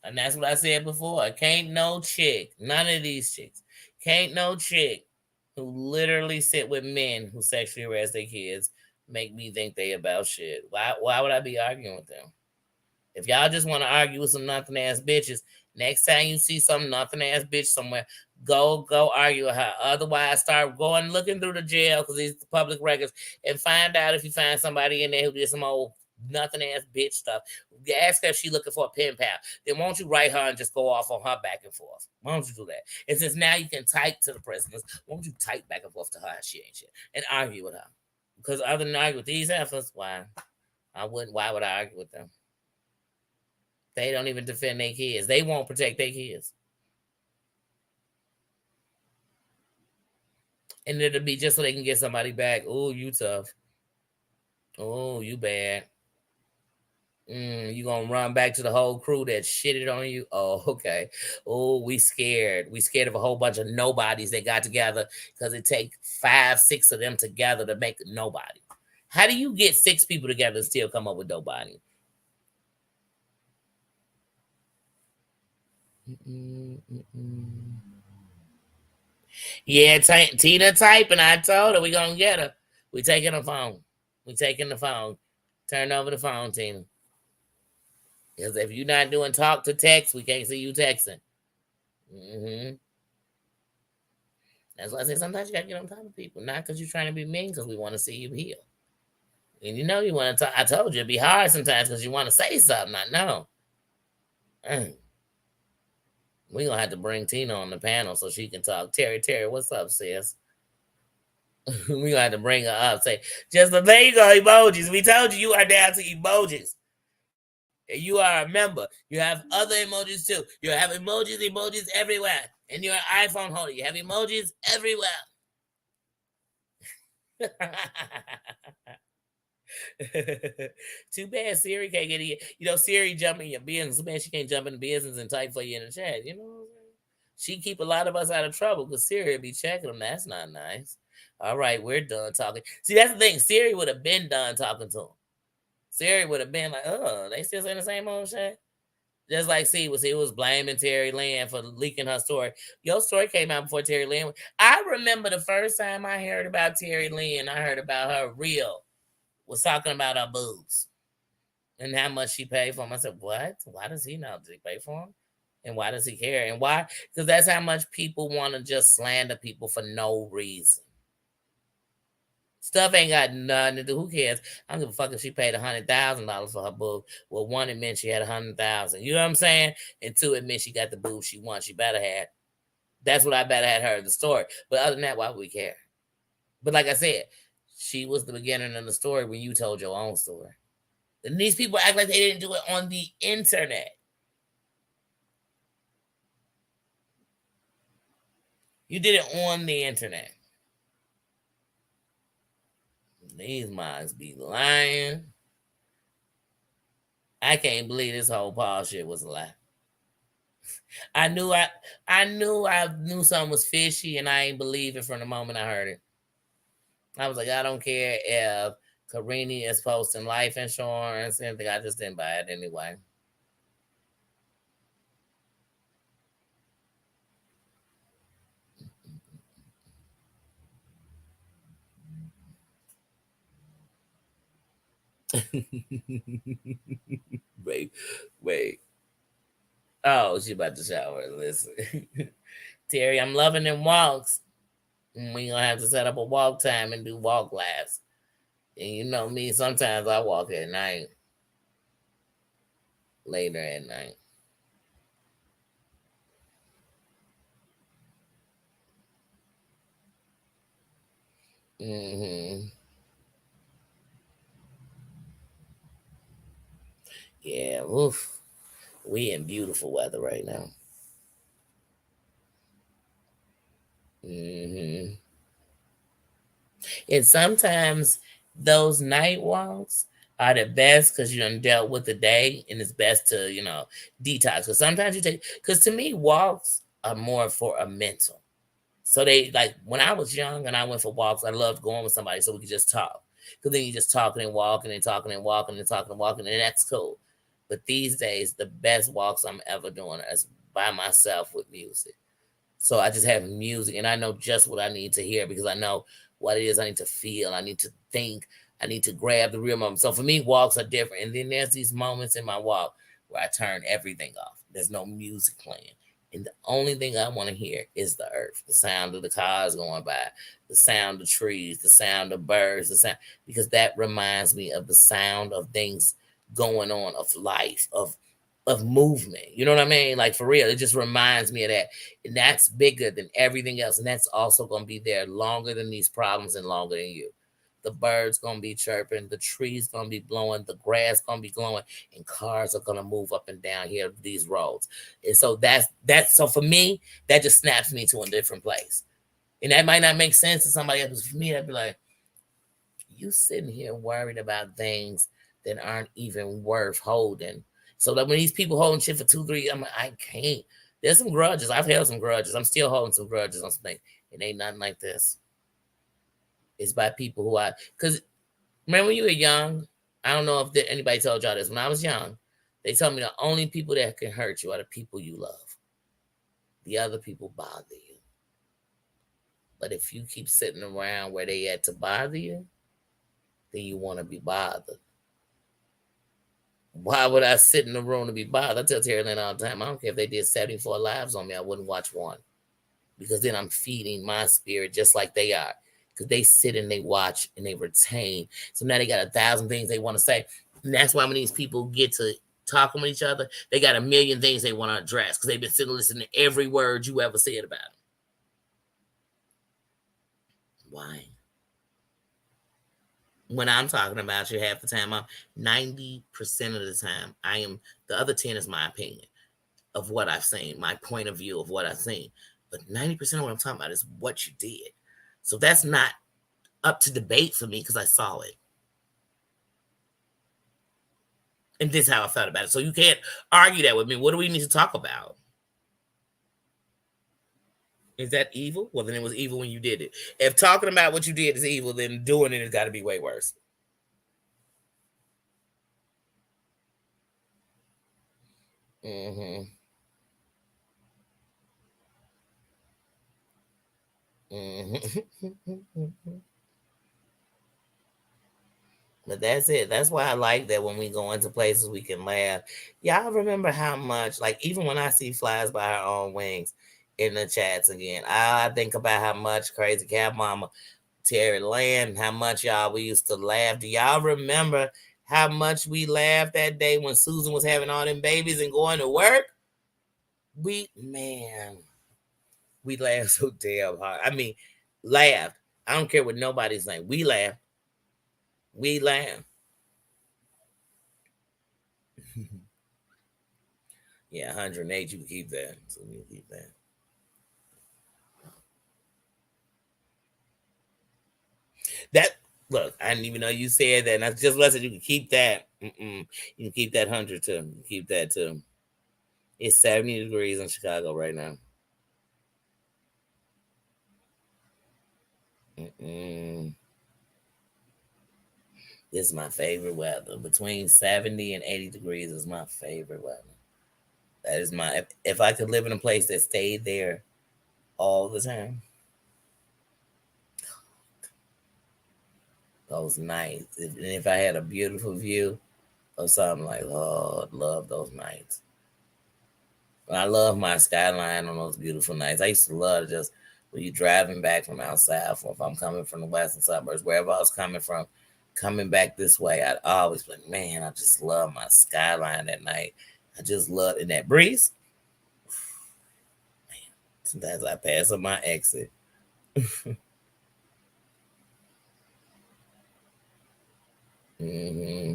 And that's what I said before. Can't no chick, none of these chicks, can't no chick who literally sit with men who sexually harass their kids make me think they about shit. Why would I be arguing with them? If y'all just want to argue with some nothing ass bitches, next time you see some nothing ass bitch somewhere, go argue with her. Otherwise, start looking through the jail because these public records and find out if you find somebody in there who did some old nothing ass bitch stuff. Ask her if she looking for a pen pal. Then won't you write her and just go off on her back and forth? Why don't you do that? And since now you can type to the prisoners, won't you type back and forth to her? She ain't shit and argue with her. Because other than argue with these efforts, why? I wouldn't. Why would I argue with them? They don't even defend their kids. They won't protect their kids. And it'll be just so they can get somebody back. Oh, you tough. Oh, you bad. You gonna run back to the whole crew that shitted on you? Oh, okay. Oh, we scared. We scared of a whole bunch of nobodies that got together because it take 5, 6 of them together to make nobody. How do you get 6 people together and still come up with nobody? Yeah, Tina typing. I told her we gonna get her. We taking the phone. We taking the phone. Turn over the phone, Tina. Because if you're not doing talk to text, we can't see you texting. That's why I say sometimes you gotta get on top of people, not because you're trying to be mean, because we want to see you heal. And you know you want to talk. I told you it'd be hard sometimes because you want to say something. I know. We gonna have to bring Tina on the panel so she can talk. Terry, what's up, sis? We gonna have to bring her up. Say, just there you go, emojis. We told you are down to emojis. And you are a member. You have other emojis too. You have emojis everywhere. And you're an iPhone holder. You have emojis everywhere. Too bad Siri can't get in. You know, Siri jump in your business. Man, she can't jump in the business and type for you in the chat. You know what I'm saying? She keep a lot of us out of trouble because Siri be checking them. That's not nice. All right, we're done talking. See, that's the thing. Siri would have been done talking to him. Siri would have been like, oh, they still saying the same old shit. Just like he was blaming Terry Lynn for leaking her story. Your story came out before Terry Lynn. I remember the first time I heard about Terry Lynn, I heard about her real was talking about her boobs and how much she paid for them. I said, what? Why does he know? Did he pay for them? And why does he care? And why? Because that's how much people want to just slander people for no reason. Stuff ain't got nothing to do. Who cares? I don't give a fuck if she paid $100,000 for her boob. Well, one, it meant she had 100,000. You know what I'm saying? And two, it meant she got the boob she wants. She better have. That's what I better had heard the story. But other than that, why would we care? But like I said, she was the beginning of the story when you told your own story. And these people act like they didn't do it on the internet. You did it on the internet. These minds be lying. I can't believe this whole Paul shit was a lie. I knew something was fishy, and I ain't believe it from the moment I heard it. I was like, I don't care if Carini is posting life insurance and anything. I just didn't buy it anyway. wait. Oh, she about to shower. Listen. Terry, I'm loving them walks. We gonna have to set up a walk time and do walk laps. And you know me, sometimes I walk at night. Later at night. Yeah, oof. We in beautiful weather right now. And sometimes those night walks are the best because you done dealt with the day and it's best to, detox. Because sometimes you take, because to me, walks are more for a mental. So they like when I was young and I went for walks, I loved going with somebody so we could just talk. Because then you just talking and walking and talking and walking and talking and walking, and that's cool. But these days, the best walks I'm ever doing is by myself with music. So I just have music and I know just what I need to hear because I know what it is I need to feel. I need to think. I need to grab the real moment. So for me, walks are different. And then there's these moments in my walk where I turn everything off. There's no music playing. And the only thing I want to hear is the earth, the sound of the cars going by, the sound of trees, the sound of birds, the sound, because that reminds me of the sound of things going on, of life, of movement. You know what I mean? Like for real, it just reminds me of that. And that's bigger than everything else. And that's also going to be there longer than these problems and longer than you. The birds gonna be chirping, the trees gonna be blowing, the grass gonna be glowing, and cars are gonna move up and down here these roads. And so that's so for me, that just snaps me to a different place. And that might not make sense to somebody else, but for me, I'd be like, you sitting here worried about things that aren't even worth holding. So that when these people holding shit for 2, 3, I'm like, I can't. There's some grudges. I've held some grudges. I'm still holding some grudges on some things. It ain't nothing like this. It's by people who because remember when you were young, I don't know if anybody told y'all this. When I was young, they told me the only people that can hurt you are the people you love. The other people bother you. But if you keep sitting around where they at to bother you, then you want to be bothered. Why would I sit in the room to be bothered? I tell Terry Lynn all the time, I don't care if they did 74 lives on me, I wouldn't watch one. Because then I'm feeding my spirit just like they are. Because they sit and they watch and they retain. So now they got 1,000 things they want to say. And that's why when these people get to talking with each other, they got a million things they want to address because they've been sitting listening to every word you ever said about them. Why? When I'm talking about you half the time, I'm 90% of the time, I am, the other 10 is my opinion of what I've seen, my point of view of what I've seen. But 90% of what I'm talking about is what you did. So that's not up to debate for me because I saw it. And this is how I felt about it. So you can't argue that with me. What do we need to talk about? Is that evil? Well, then it was evil when you did it. If talking about what you did is evil, then doing it has got to be way worse. Mm-hmm. Mm-hmm. But that's it. That's why I like that when we go into places we can laugh. Y'all remember how much, like even when I see Flies by Her Own Wings in the chats again, I think about how much Crazy Cat Mama, Terry Land, how much y'all we used to laugh. Do y'all remember how much we laughed that day when Susan was having all them babies and going to work? We laughed so damn hard. I mean, laughed. I don't care what nobody's saying. We laughed. We laughed. Yeah, 108. You can keep that. So you can keep that. That look, I didn't even know you said that. And I just listened. You can keep that. You can keep that 100 too. You can keep that too. It's 70 degrees in Chicago right now. Mm-mm. This is my favorite weather. Between 70 and 80 degrees is my favorite weather. That is my. If I could live in a place that stayed there all the time, those nights. If I had a beautiful view of something like, oh, I'd love those nights. But I love my skyline on those beautiful nights. I used to love just when you're driving back from out south, or if I'm coming from the western suburbs, wherever I was coming from, coming back this way, I'd always be like, man, I just love my skyline at night. I just love in that breeze. Man, sometimes I pass up my exit. Hmm.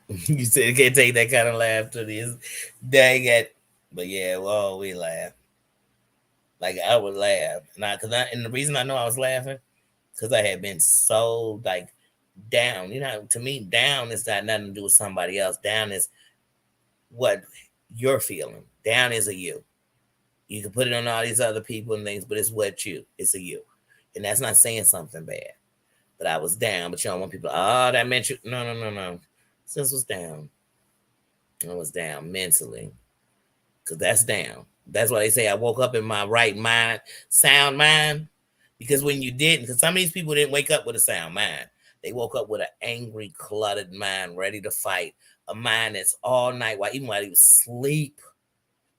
You said you can't take that kind of laughter. This dang it. But yeah, well, we laugh. Like I would laugh. And the reason I know I was laughing, because I had been so like down. You know, to me, down is not nothing to do with somebody else. Down is what you're feeling. Down is a you. You can put it on all these other people and things, but it's what you. It's a you. And that's not saying something bad. But I was down, but you don't want people, oh, that meant you. No, no, no, no. Sis was down. I was down mentally. Because that's down. That's why they say I woke up in my right mind, sound mind. Because when you didn't, because some of these people didn't wake up with a sound mind. They woke up with an angry, cluttered mind, ready to fight. A mind that's all night, while even while he was asleep.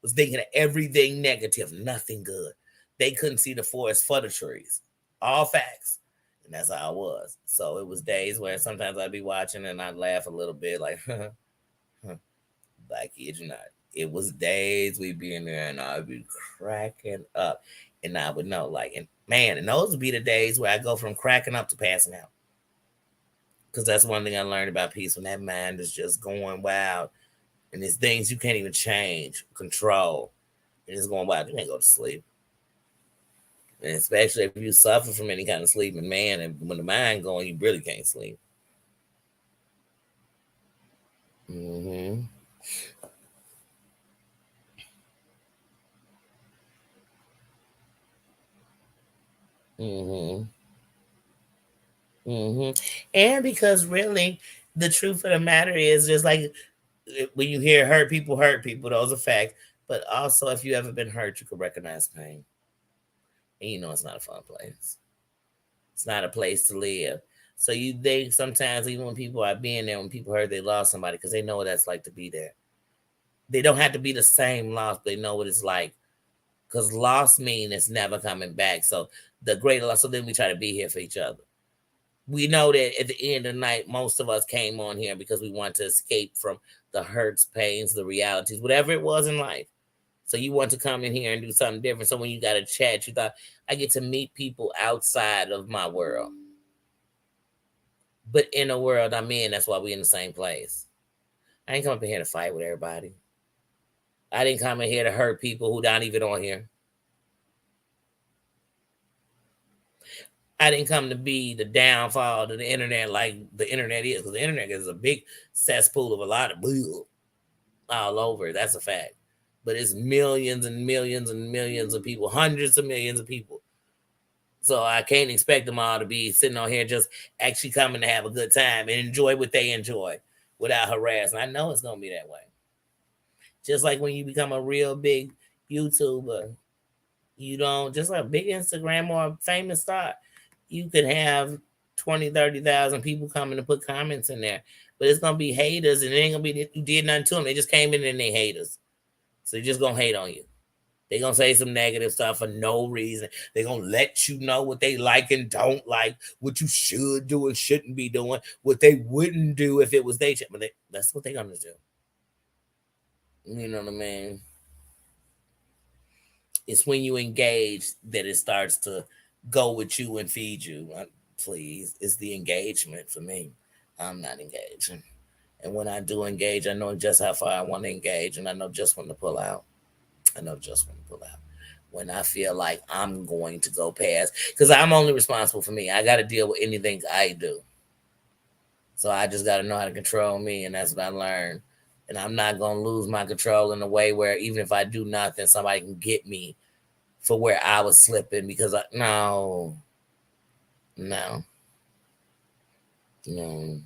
Was thinking of everything negative, nothing good. They couldn't see the forest for the trees. All facts. And that's how I was. So it was days where sometimes I'd be watching and I'd laugh a little bit, like, like kid you not. It was days we'd be in there and I'd be cracking up. And I would know, like, and man, and those would be the days where I go from cracking up to passing out. Because that's one thing I learned about peace, when that mind is just going wild and there's things you can't even change, control, and it's going wild. You can't go to sleep. And especially if you suffer from any kind of sleeping, man, and when the mind going, you really can't sleep. Mm-hmm. Mm-hmm. Mm-hmm. And because really, the truth of the matter is, just like when you hear hurt people, those are facts. But also, if you ever been hurt, you can recognize pain. And you know it's not a fun place. It's not a place to live. So you think sometimes, even when people are being there, when people heard they lost somebody, because they know what that's like to be there. They don't have to be the same loss, but they know what it's like. Because loss means it's never coming back. So the greater loss, so then we try to be here for each other. We know that at the end of the night, most of us came on here because we want to escape from the hurts, pains, the realities, whatever it was in life. So you want to come in here and do something different. So when you got a chat, you thought, I get to meet people outside of my world. But in the world I'm in, that's why we in the same place. I ain't come up in here to fight with everybody. I didn't come in here to hurt people who not even on here. I didn't come to be the downfall to the internet like the internet is, because the internet is a big cesspool of a lot of bull all over. That's a fact. But it's millions and millions and millions of people, hundreds of millions of people. So I can't expect them all to be sitting on here just actually coming to have a good time and enjoy what they enjoy without harassing. I know it's gonna be that way. Just like when you become a real big YouTuber, you don't, just like a big Instagram or a famous star, you could have 20, 30,000 people coming to put comments in there. But it's gonna be haters, and it ain't gonna be that you did nothing to them. They just came in and they haters. So they're just gonna hate on you. They're gonna say some negative stuff for no reason. They're gonna let you know what they like and don't like, what you should do and shouldn't be doing, what they wouldn't do if it was they. But that's what they're gonna do. You know what I mean? It's when you engage that it starts to go with you and feed you. Please, it's the engagement for me. I'm not engaging. And when I do engage, I know just how far I want to engage, and I know just when to pull out. I know just when to pull out. When I feel like I'm going to go past, because I'm only responsible for me. I got to deal with anything I do. So I just got to know how to control me, and that's what I learned. And I'm not going to lose my control in a way where even if I do nothing, somebody can get me for where I was slipping, because no, no, no.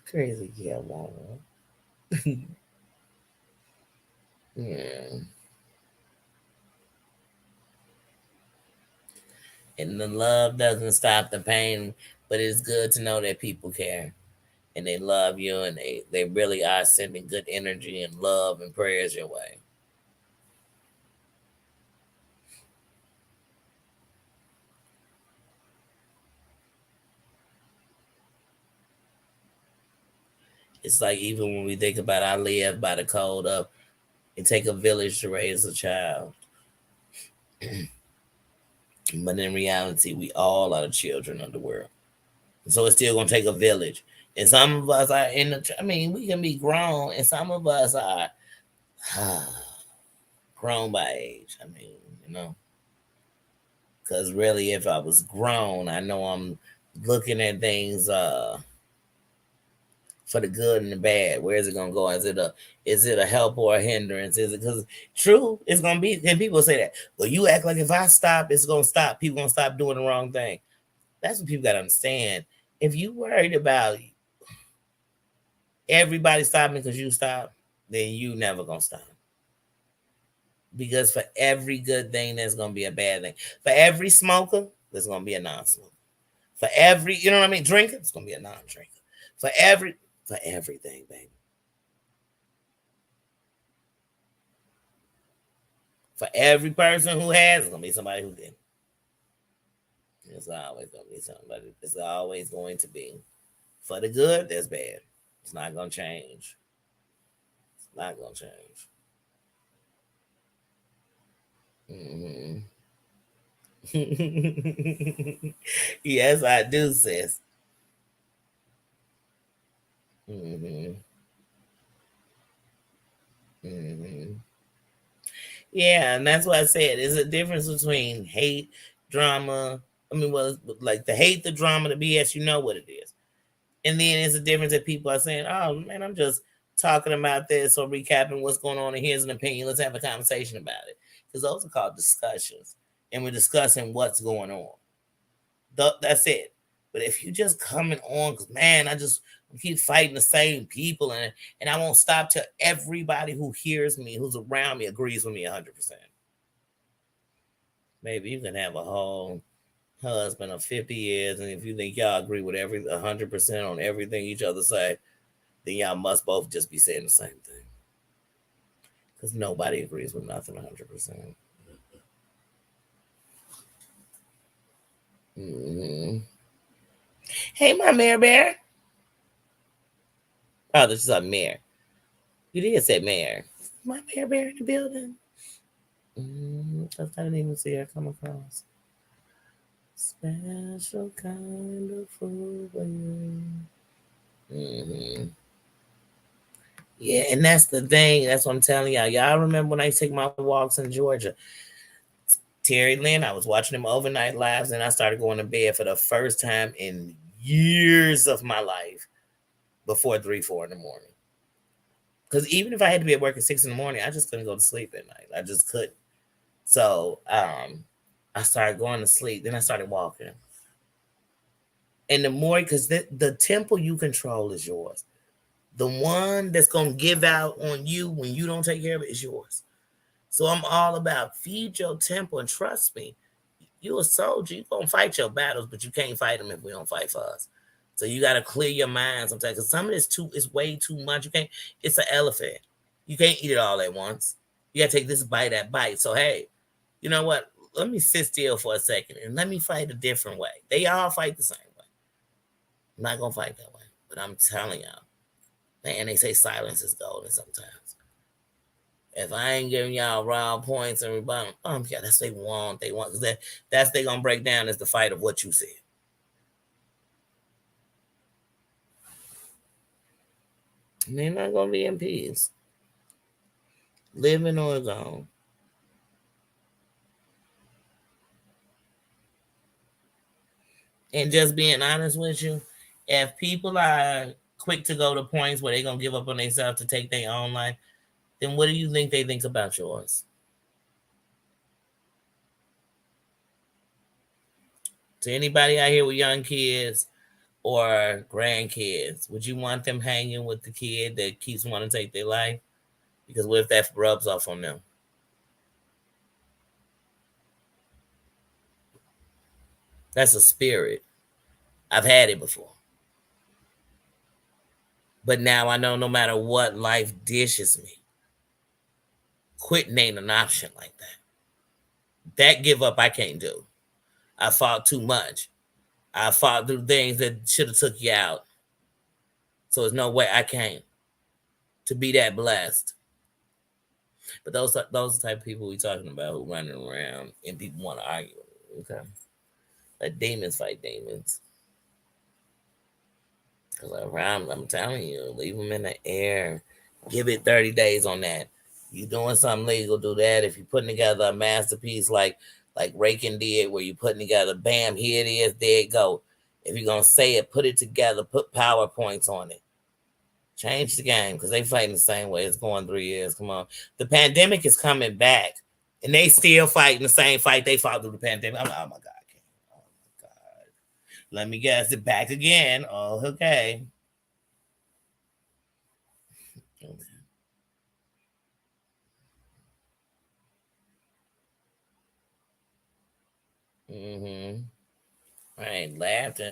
Crazy, yeah, mama. Yeah. And the love doesn't stop the pain, but it's good to know that people care and they love you, and they really are sending good energy and love and prayers your way. It's like even when we think about I live by the code of it take a village to raise a child. But in reality, we all are the children of the world. So it's still gonna take a village. And some of us are in the I mean, we can be grown, and some of us are grown by age. I mean, you know. Because really, if I was grown, I know I'm looking at things for the good and the bad. Where is it gonna go? Is it a help or a hindrance? Is it because true? It's gonna be. And people say that. Well, you act like if I stop, it's gonna stop. People gonna stop doing the wrong thing. That's what people gotta understand. If you worried about everybody stopping because you stop, then you never gonna stop. Because for every good thing, there's gonna be a bad thing. For every smoker, there's gonna be a non-smoker. For every, you know what I mean, drinker, it's gonna be a non-drinker. For everything, baby. For every person who has, it's gonna be somebody who didn't. It's always gonna be somebody. It's always going to be. For the good, there's bad. It's not gonna change. It's not gonna change. Mm-hmm. Yes, I do, sis. Mm-hmm. Mm-hmm. Yeah, and that's what I said. There's a difference between hate, drama. I mean, well, like the hate, the drama, the BS. You know what it is. And then there's a difference that people are saying, "Oh man, I'm just talking about this or recapping what's going on, and here's an opinion. Let's have a conversation about it." Because those are called discussions, and we're discussing what's going on. That's it. But if you just coming on, because man, I keep fighting the same people, and I won't stop till everybody who hears me, who's around me, agrees with me 100%. Maybe you can have a whole husband of 50 years, and if you think y'all agree with every 100% on everything each other say, then y'all must both just be saying the same thing. Because nobody agrees with nothing 100%. Mm-hmm. Hey, my Mare Bear. Oh, this is a Mare. You did say Mare. My Mare Bear in the building. I didn't even see her come across. Special kind of food for you. Mm-hmm. Yeah, and that's the thing. That's what I'm telling y'all. Y'all remember when I take my walks in Georgia? Terry Lynn, I was watching them overnight lives, and I started going to bed for the first time in years of my life before 3, 4 in the morning. Because even if I had to be at work at 6 in the morning, I just couldn't go to sleep at night. I just couldn't. So I started going to sleep. Then I started walking. And the more, because the temple you control is yours. The one that's going to give out on you when you don't take care of it is yours. So I'm all about feed your temple and trust me. You a soldier, you gonna fight your battles, but you can't fight them if we don't fight for us. So you gotta clear your mind sometimes because some of this too is way too much. You can't, it's an elephant. You can't eat it all at once. You gotta take this bite, that bite. So hey, you know what? Let me sit still for a second and let me fight a different way. They all fight the same way. I'm not gonna fight that way. But I'm telling y'all, man, they say silence is golden sometimes. If I ain't giving y'all raw points and rebuttal, yeah, that's what they want. They want because that's they gonna break down is the fight of what you said. And they're not gonna be in peace, living on his own. And just being honest with you, if people are quick to go to points where they're gonna give up on themselves to take their own life, then what do you think they think about yours? To anybody out here with young kids or grandkids, would you want them hanging with the kid that keeps wanting to take their life? Because what if that rubs off on them? That's a spirit. I've had it before. But now I know no matter what life dishes me, quitting ain't an option like that. That give up I can't do. I fought too much. I fought through things that should have took you out. So there's no way I can't to be that blessed. But those the type of people we talking about who running around and people want to argue. Okay, let demons fight demons. Cause I'm telling you, leave them in the air. Give it 30 days on that. You doing something legal, do that. If you're putting together a masterpiece like Rakin did, where you putting together, bam, here it is, there it go. If you're gonna say it, put it together, put PowerPoints on it. Change the game because they fighting the same way. It's going 3 years. Come on. The pandemic is coming back. And they still fighting the same fight they fought through the pandemic. I'm like, oh my God. Oh my God. Let me guess it back again. Oh, okay. Mm-hmm. Right.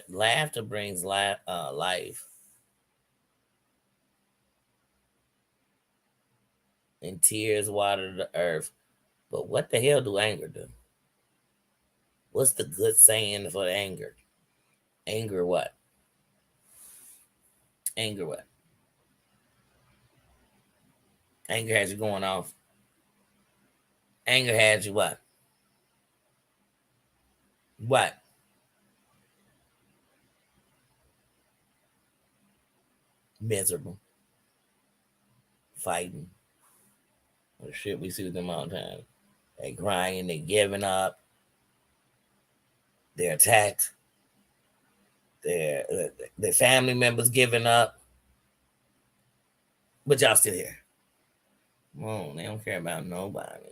Laughter brings life, and tears water the earth. But what the hell do anger do? What's the good saying for anger? Anger what? Anger what? Anger has you going off. Anger has you what? What? Miserable. Fighting. The shit we see with them all the time. They crying, they giving up, they're attacked, their family members giving up, but y'all still here. Oh, they don't care about nobody.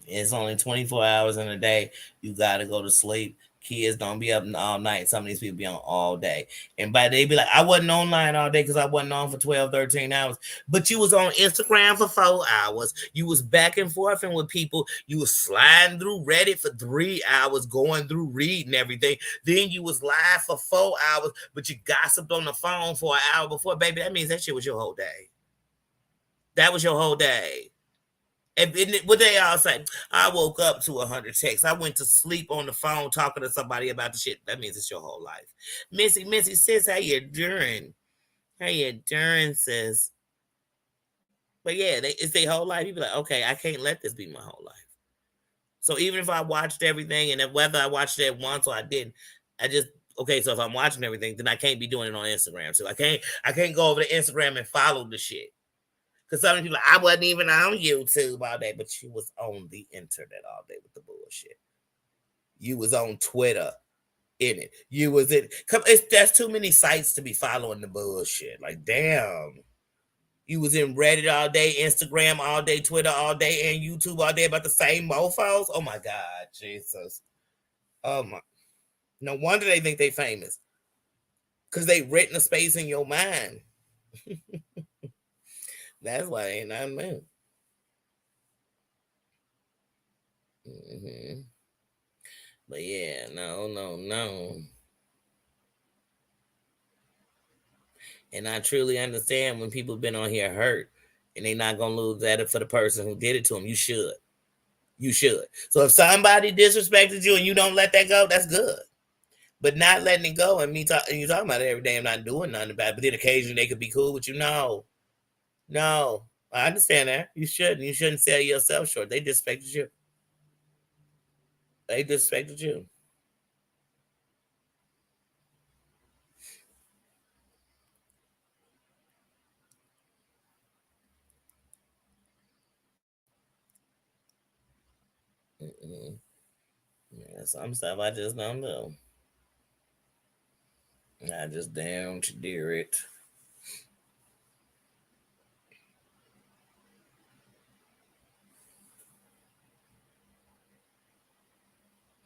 It's only 24 hours in a day. You gotta go to sleep. Kids don't be up all night. Some of these people be on all day. And by they be like, I wasn't online all day because I wasn't on for 12, 13 hours. But you was on Instagram for 4 hours. You was back and forth and with people. You was sliding through Reddit for 3 hours, going through reading everything. Then you was live for 4 hours, but you gossiped on the phone for an hour before. Baby, that means that shit was your whole day. That was your whole day. And what they all say, I woke up to 100 texts. I went to sleep on the phone talking to somebody about the shit. That means it's your whole life. Missy, sis, how you doing? How you doing, sis? But yeah, it's their whole life. You be like, okay, I can't let this be my whole life. So even if I watched everything, and whether I watched it once or I didn't, I just okay. So if I'm watching everything, then I can't be doing it on Instagram. So I can't go over to Instagram and follow the shit. Because some people, I wasn't even on YouTube all day, but you was on the internet all day with the bullshit. You was on Twitter in it. You was in. That's too many sites to be following the bullshit. Like, damn. You was in Reddit all day, Instagram all day, Twitter all day, and YouTube all day about the same mofos. Oh my God, Jesus. Oh my. No wonder they think they famous. Because they written a space in your mind. That's why they ain't nothing new. Mm-hmm. But yeah, no. And I truly understand when people been on here hurt and they not gonna lose that for the person who did it to them. You should. You should. So if somebody disrespected you and you don't let that go, that's good. But not letting it go and and you talking about it every day and not doing nothing about it, but then occasionally they could be cool with you. No. No. I understand that. You shouldn't. You shouldn't sell yourself short. They disrespected you. They disrespected you. Mm-mm. Yeah, some stuff I just don't do. I just don't do it.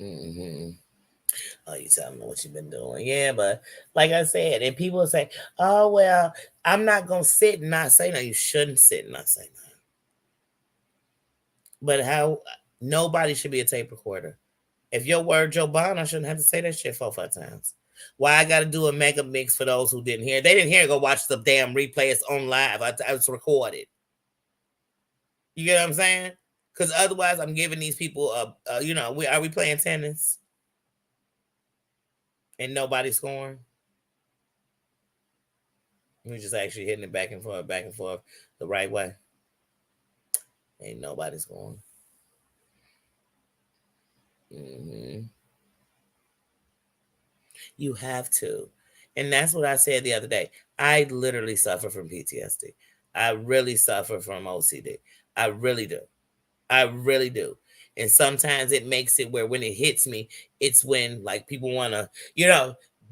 Mm-hmm. Oh, you tell me what you've been doing. Yeah, but like I said, and people say, oh, well, I'm not going to sit and not say no. You shouldn't sit and not say no. But how nobody should be a tape recorder. If your word Joe Biden, I shouldn't have to say that shit 4 or 5 times. Why I got to do a mega mix for those who didn't hear? They didn't hear. Go watch the damn replay. It's on live. I was recorded. You get what I'm saying? Because otherwise, I'm giving these people are we playing tennis and nobody scoring? We just actually hitting it back and forth the right way. Ain't nobody scoring. Hmm. You have to. And that's what I said the other day. I literally suffer from PTSD. I really suffer from OCD. I really do. I really do. And sometimes it makes it where when it hits me, it's when like people want to,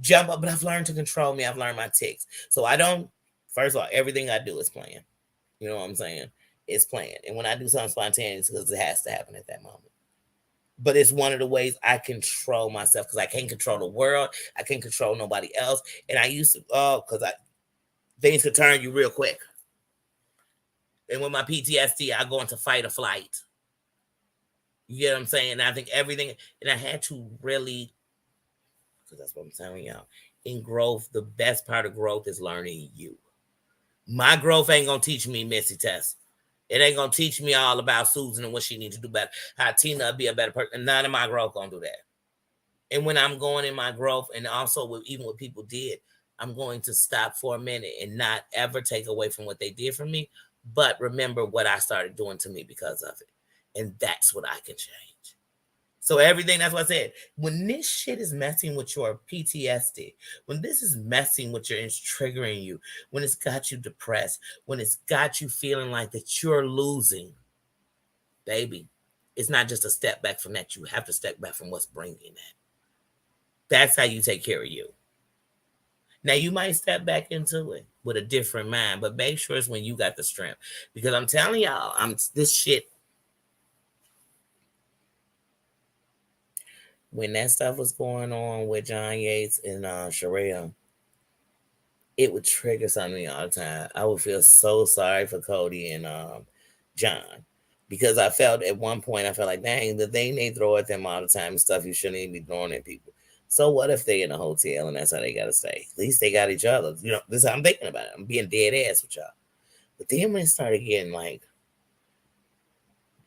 jump up. But I've learned to control me. I've learned my ticks. So I don't, first of all, everything I do is planned. You know what I'm saying? It's planned. And when I do something spontaneous, because it has to happen at that moment. But it's one of the ways I control myself because I can't control the world. I can't control nobody else. And I used to, because things could turn you real quick. And with my PTSD, I go into fight or flight. You get what I'm saying? And I think everything, and I had to really, because that's what I'm telling y'all. In growth, the best part of growth is learning you. My growth ain't gonna teach me Missy Test. It ain't gonna teach me all about Susan and what she needs to do better. How Tina be a better person. None of my growth gonna do that. And when I'm going in my growth, and also with even what people did, I'm going to stop for a minute and not ever take away from what they did for me, but remember what I started doing to me because of it. And that's what I can change. So everything, that's what I said. When this shit is messing with your PTSD, when this is messing with your, it's triggering you, when it's got you depressed, when it's got you feeling like that you're losing, baby, it's not just a step back from that. You have to step back from what's bringing that. That's how you take care of you. Now you might step back into it with a different mind, but make sure it's when you got the strength. Because I'm telling y'all, I'm this shit. When that stuff was going on with John Yates and Sherelle, it would trigger something all the time. I would feel so sorry for Cody and John. Because I felt at one point, I felt like, dang, the thing they throw at them all the time and stuff you shouldn't even be throwing at people. So what if they in a hotel and that's how they gotta stay? At least they got each other. You know, this is how I'm thinking about it. I'm being dead ass with y'all. But then when it started getting like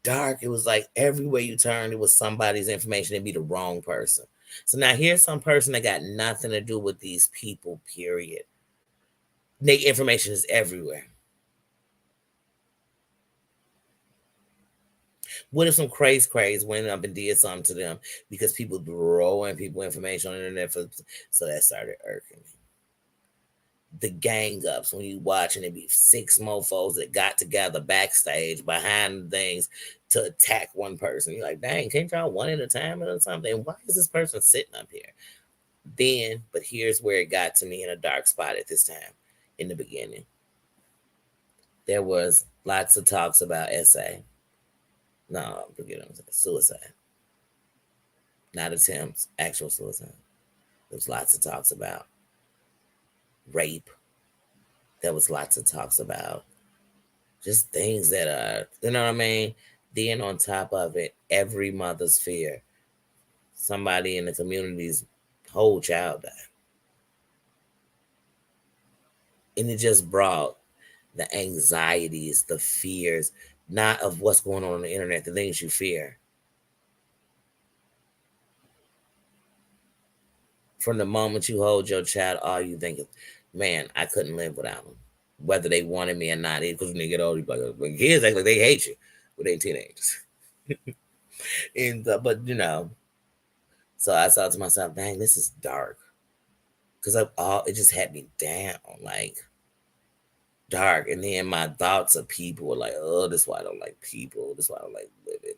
dark, it was like everywhere you turned, it was somebody's information. It'd be the wrong person. So now here's some person that got nothing to do with these people, period. Their information is everywhere. What if some craze went up and did something to them because people throwing people information on the internet so that started irking me. The gang ups when you watching it be six mofos that got together backstage behind the things to attack one person. You're like, dang, can't y'all one at a time or something? Why is this person sitting up here? Then, but here's where it got to me in a dark spot at this time in the beginning. There was lots of talks about SA. No, forget it, suicide. Not attempts, actual suicide. There was lots of talks about rape. There was lots of talks about just things that are, you know what I mean? Then on top of it, every mother's fear. Somebody in the community's whole child died. And it just brought the anxieties, the fears, not of what's going on the internet, the things you fear. From the moment you hold your child, all you think is, man, I couldn't live without them. Whether they wanted me or not, because when they get older, like kids act like they hate you, but they teenagers. And but you know, so I thought to myself, dang, this is dark, because it just had me down, like dark. And then my thoughts of people were like, oh, this is why I don't like people. This is why I don't like living.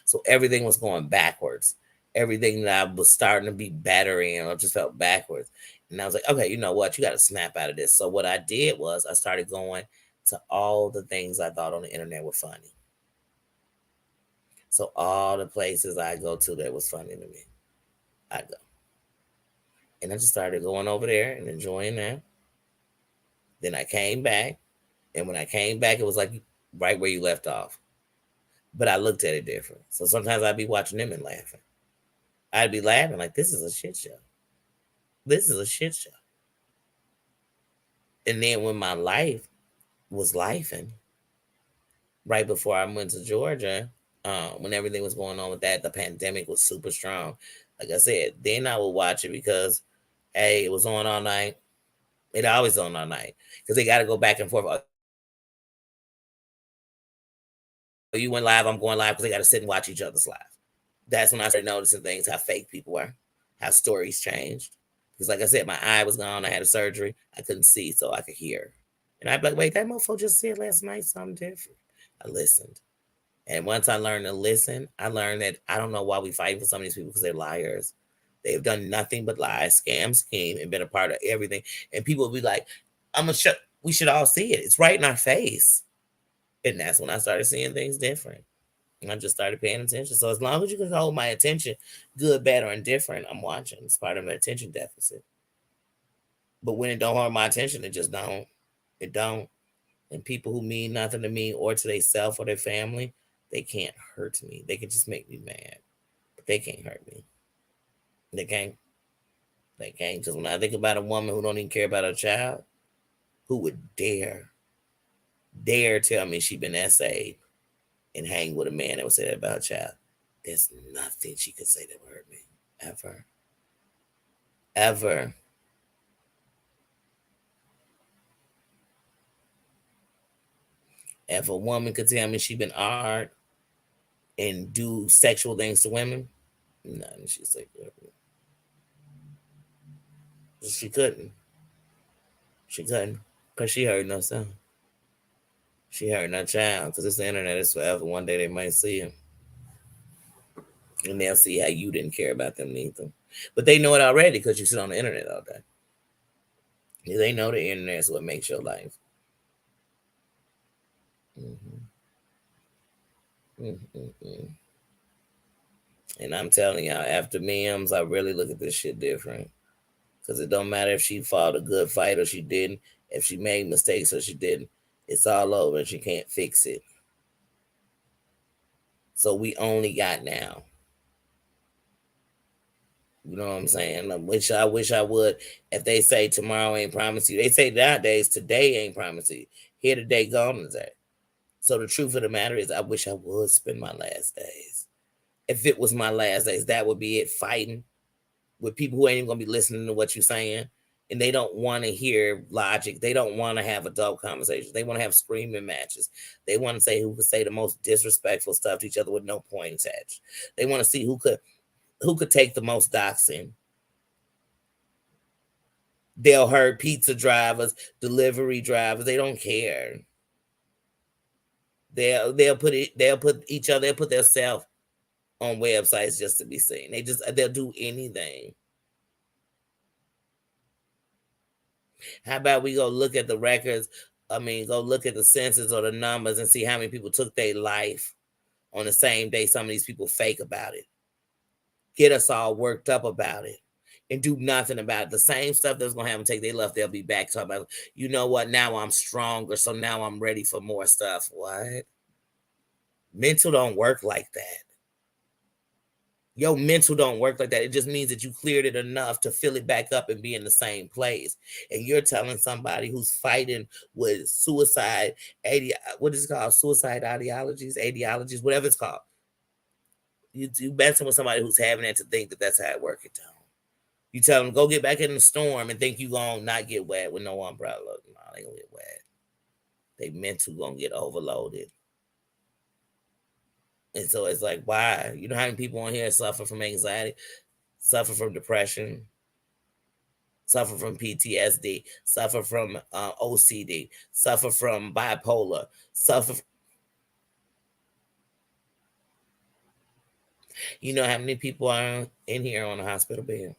So everything was going backwards. Everything that I was starting to be better in, I just felt backwards. And I was like, okay, you know what? You got to snap out of this. So what I did was I started going to all the things I thought on the internet were funny. So all the places I go to that was funny to me, I go. And I just started going over there and enjoying that. Then I came back. And when I came back, it was like right where you left off. But I looked at it different. So sometimes I'd be watching them and laughing. I'd be laughing like, this is a shit show. This is a shit show. And then when my life was lifing, right before I went to Georgia, when everything was going on with that, the pandemic was super strong. Like I said, then I would watch it because, hey, it was on all night. It always on all night because they got to go back and forth. You went live, I'm going live because they got to sit and watch each other's live. That's when I started noticing things, how fake people were, how stories changed. Because, like I said, my eye was gone. I had a surgery. I couldn't see, so I could hear. And I'd be like, wait, that mofo just said last night something different. I listened. And once I learned to listen, I learned that I don't know why we fight for some of these people because they're liars. They've done nothing but lie, scam, scheme, and been a part of everything. And people will be like, I'm gonna shut. We should all see it. It's right in our face. And that's when I started seeing things different. And I just started paying attention. So as long as you can hold my attention, good, bad, or indifferent, I'm watching. It's part of an attention deficit. But when it don't hold my attention, it just don't. It don't. And people who mean nothing to me or to themselves or their family, they can't hurt me. They can just make me mad, but they can't hurt me. They can't. They can't. Because when I think about a woman who don't even care about her child, who would dare tell me she been essayed and hang with a man that would say that about her child? There's nothing she could say that would hurt me. Ever. Ever. If a woman could tell me she been hard and do sexual things to women, nothing she say could hurt me. She couldn't. She couldn't. Because she hurt no son. She hurt no child. Because it's the internet. It's forever. One day they might see him. And they'll see how you didn't care about them neither. But they know it already because you sit on the internet all day. They know the internet is what makes your life. Mm-hmm. Mm-hmm. And I'm telling y'all, after memes, I really look at this shit different. Because it don't matter if she fought a good fight or she didn't. If she made mistakes or she didn't, it's all over and she can't fix it. So we only got now. You know what I'm saying? I wish I would. If they say tomorrow ain't promised you, they say nowadays today ain't promised you. Here today, gone today. So the truth of the matter is, I wish I would spend my last days. If it was my last days, that would be it. Fighting with people who ain't even gonna be listening to what you're saying, and they don't want to hear logic. They don't want to have adult conversations. They want to have screaming matches. They want to say who could say the most disrespectful stuff to each other with no points attached. They want to see who could take the most doxing. They'll hurt pizza drivers, delivery drivers. They don't care. They'll put themselves on websites just to be seen. They'll do anything. How about we go look at the records? Go look at the census or the numbers and see how many people took their life on the same day some of these people fake about it. Get us all worked up about it and do nothing about it. The same stuff that's going to have them take their life, they'll be back talking about, you know what, now I'm stronger, so now I'm ready for more stuff. What? Mental don't work like that. Your mental don't work like that. It just means that you cleared it enough to fill it back up and be in the same place. And you're telling somebody who's fighting with suicide, what is it called? Suicide ideologies, whatever it's called. You messing with somebody who's having that to think that that's how it works. You tell them, go get back in the storm and think you gonna not get wet with no umbrella. No, they gonna get wet. They mental gonna get overloaded. And so it's like, why? You know how many people on here suffer from anxiety, suffer from depression, suffer from PTSD, suffer from OCD, suffer from bipolar, suffer. You know how many people are in here on a hospital bed?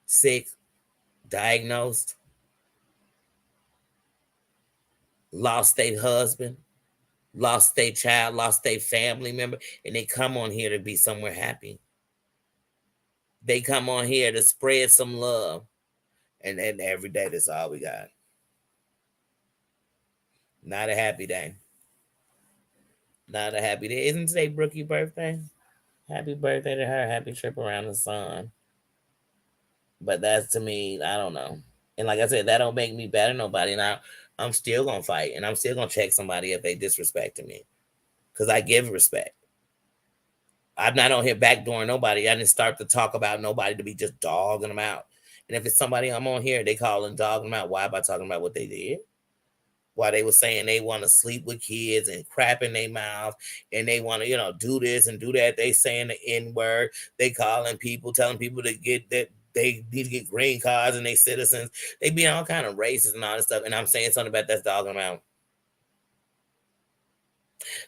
Sick, diagnosed, lost their husband, lost their child, lost their family member, and they come on here to be somewhere happy. They come on here to spread some love, and then every day that's all we got. Not a happy day. Not a happy day. Isn't today Brookie's birthday? Happy birthday to her. Happy trip around the sun. But that's, to me, I don't know. And like I said, that don't make me better than nobody. And I'm still gonna fight, and I'm still gonna check somebody if they disrespecting me, because I give respect. I'm not on here backdooring nobody. I didn't start to talk about nobody to be just dogging them out. And if it's somebody I'm on here, they call and dogging them out. Why? By talking about what they did. Why they were saying they want to sleep with kids and crap in their mouth, and they want to, do this and do that. They saying the N-word. They calling people, telling people to get that they need to get green cards and they citizens. They being all kind of racist and all this stuff. And I'm saying something about that's dogging them out.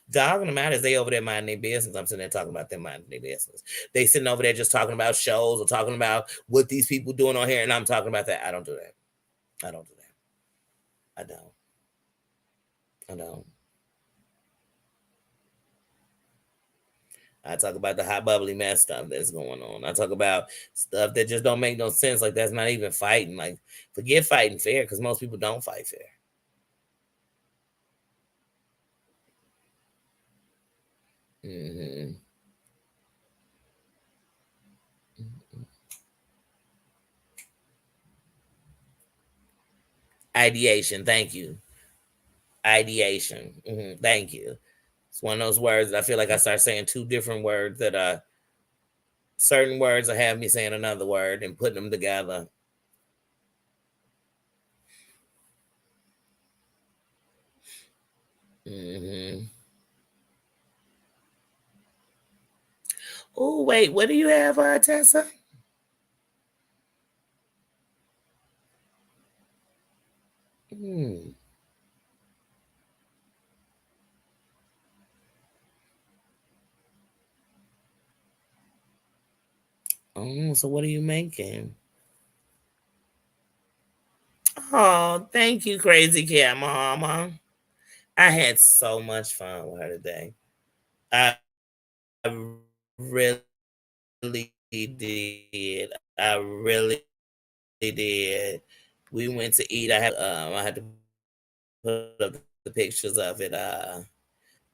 Dogging them out is they over there minding their business. I'm sitting there talking about them minding their business. They sitting over there just talking about shows or talking about what these people doing on here, and I'm talking about that. I don't do that. I don't do that. I don't. I talk about the hot bubbly mess stuff that's going on. I talk about stuff that just don't make no sense. Like, that's not even fighting. Like, forget fighting fair, because most people don't fight fair. Hmm. Ideation. Thank you. Ideation. Thank you. It's one of those words that I feel like I start saying two different words that certain words will have me saying another word and putting them together. Hmm. Oh, wait, what do you have, Tessa? Hmm. Oh, so what are you making? Oh, thank you, Crazy Cat Mama. I had so much fun with her today. I really did. I really did. We went to eat. I had to put up the pictures of it.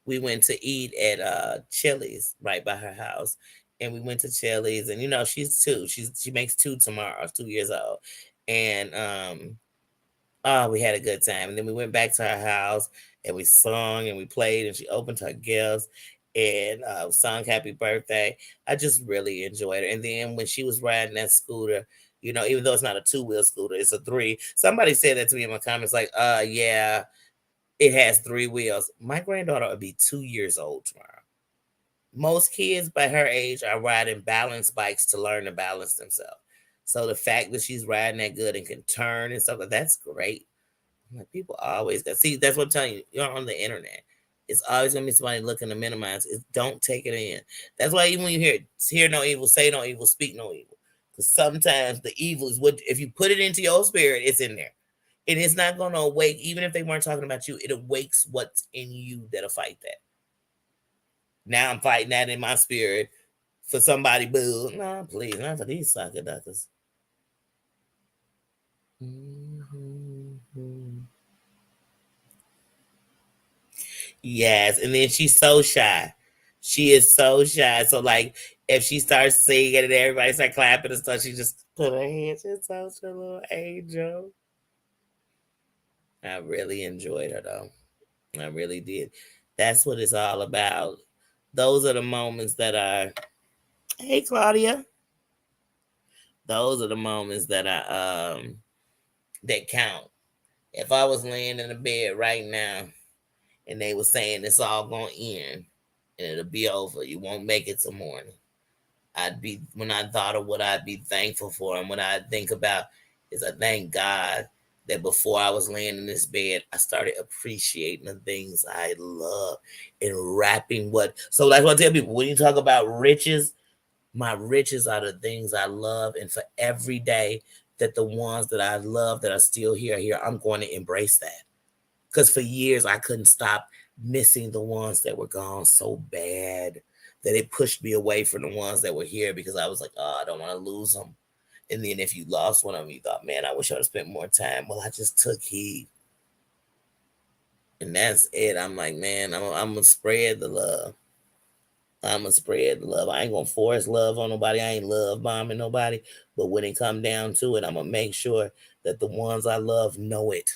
We went to eat at Chili's right by her house. And we went to Chili's, and she's two. She makes two tomorrow, 2 years old. And oh, we had a good time. And then we went back to her house and we sung and we played and she opened her gifts and sung happy birthday. I just really enjoyed it. And then when she was riding that scooter, even though it's not a two-wheel scooter, it's a three. Somebody said that to me in my comments, like, yeah, it has three wheels. My granddaughter will be 2 years old tomorrow. Most kids by her age are riding balance bikes to learn to balance themselves. So the fact that she's riding that good and can turn and stuff, that's great. Like people always got see. That's what I'm telling you. You're on the internet. It's always gonna be somebody looking to minimize it. Don't take it in. That's why even when you hear no evil, say no evil, speak no evil. Because sometimes the evil is what if you put it into your spirit, it's in there. And it's not gonna awake, even if they weren't talking about you, it awakes what's in you that'll fight that. Now I'm fighting that in my spirit for somebody boo. No, please, not for these sucker duckers. Mhm. Yes, and then she's so shy. She is so shy. So like, if she starts singing and everybody start clapping and stuff, she just put her hands. She's such a little angel. I really enjoyed her though. I really did. That's what it's all about. Those are the moments that are. Hey, Claudia. Those are the moments that count. If I was laying in the bed right now and they were saying it's all gonna end and it'll be over, you won't make it till morning. I'd be when I thought of what I'd be thankful for, and what I think about is I thank God that before I was laying in this bed, I started appreciating the things I love and wrapping what. So that's what I tell people when you talk about riches, my riches are the things I love, and for every day that the ones that I love that are still here, I'm going to embrace that. Because for years I couldn't stop missing the ones that were gone so bad that it pushed me away from the ones that were here because I was like, oh, I don't want to lose them. And then if you lost one of them, you thought, man, I wish I would have spent more time. Well, I just took heed. And that's it. I'm like, man, I'm going to spread the love. I'm going to spread the love. I ain't going to force love on nobody. I ain't love bombing nobody. But when it come down to it, I'm going to make sure that the ones I love know it.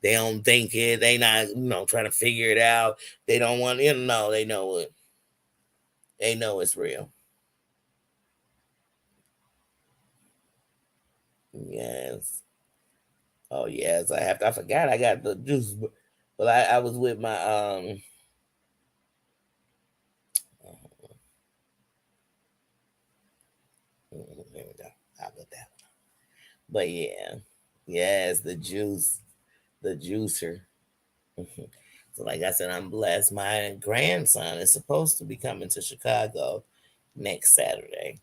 They don't think it. They not, trying to figure it out. They don't want, know, they know it. They know it's real. Yes. Oh yes. I forgot I got the juice. But I was with my there we go. I'll put that one. But yeah. Yes, the juice. The juicer. So like I said, I'm blessed. My grandson is supposed to be coming to Chicago next Saturday.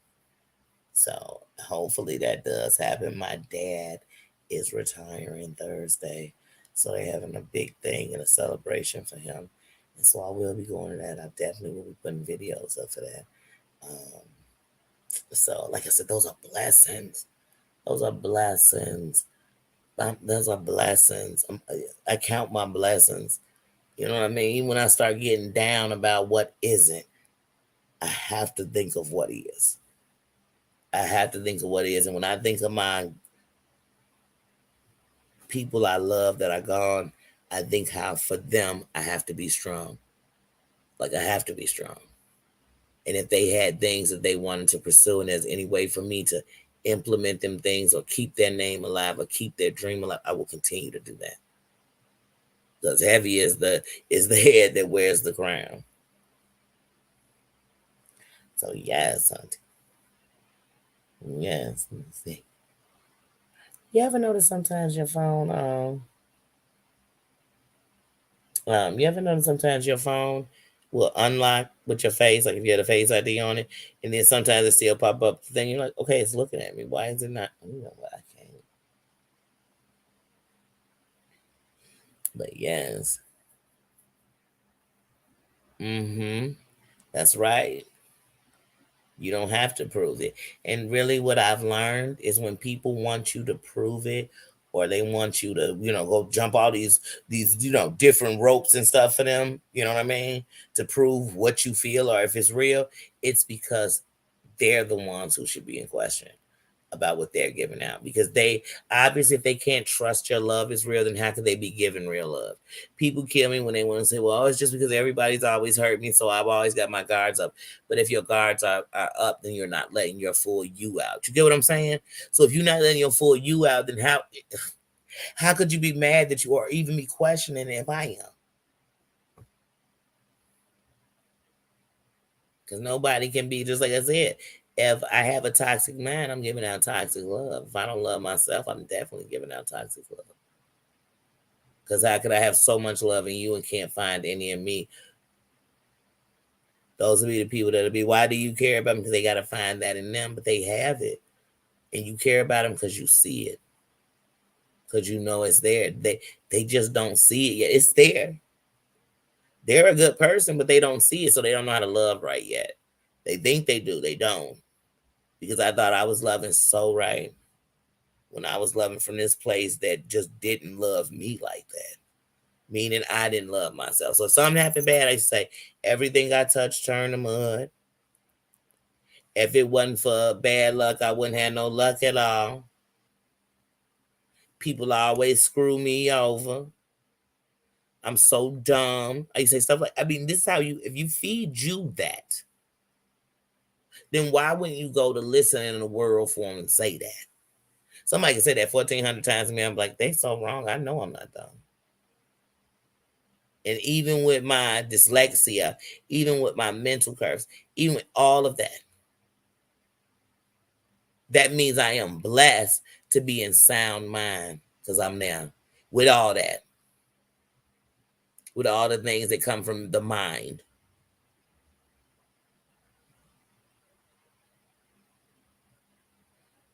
So hopefully that does happen. My dad is retiring Thursday. So they're having a big thing and a celebration for him. And so I will be going to that. I definitely will be putting videos up for that. Um, so like I said, those are blessings. Those are blessings. Those are blessings. I count my blessings. You know what I mean? Even when I start getting down about what isn't, I have to think of what is. I have to think of what is. And when I think of my people I love that are gone, I think how for them I have to be strong. Like I have to be strong. And if they had things that they wanted to pursue and there's any way for me to implement them things or keep their name alive or keep their dream alive, I will continue to do that. Because heavy is the head that wears the crown. So yes, auntie. Yes. Let me see. You ever notice sometimes your phone you ever notice sometimes your phone will unlock with your face, like if you had a face ID on it, and then sometimes it still pop up. Then you're like, okay, it's looking at me. Why is it not? You know what? I can't. But yes, mm-hmm. That's right. You don't have to prove it. And really, what I've learned is when people want you to prove it, or they want you to, go jump all these, different ropes and stuff for them. You know what I mean? To prove what you feel or if it's real, it's because they're the ones who should be in question about what they're giving out, because they obviously, if they can't trust your love is real, then how could they be giving real love? People kill me when they want to say, well, it's just because everybody's always hurt me, so I've always got my guards up. But if your guards are up, then you're not letting your full you out. You get what I'm saying? So if you're not letting your full you out, then how could you be mad that you, or even be questioning if I am? Because nobody can be, just like I said, if I have a toxic mind, I'm giving out toxic love. If I don't love myself, I'm definitely giving out toxic love. Because how could I have so much love in you and can't find any in me? Those will be the people that'll be, why do you care about them? Because they got to find that in them, but they have it. And you care about them because you see it. Because you know it's there. They just don't see it yet. It's there. They're a good person, but they don't see it, so they don't know how to love right yet. They think they do, they don't. Because I thought I was loving so right when I was loving from this place that just didn't love me like that. Meaning I didn't love myself. So if something happened bad, I say everything I touched turned to mud. If it wasn't for bad luck, I wouldn't have no luck at all. People always screw me over. I'm so dumb. I say stuff like, I mean, this is how if you feed you that, then why wouldn't you go to listen in the world for them and say that? Somebody can say that 1,400 times to me. I'm like, they so wrong. I know I'm not dumb. And even with my dyslexia, even with my mental curves, even with all of that, that means I am blessed to be in sound mind because I'm now with all that, with all the things that come from the mind.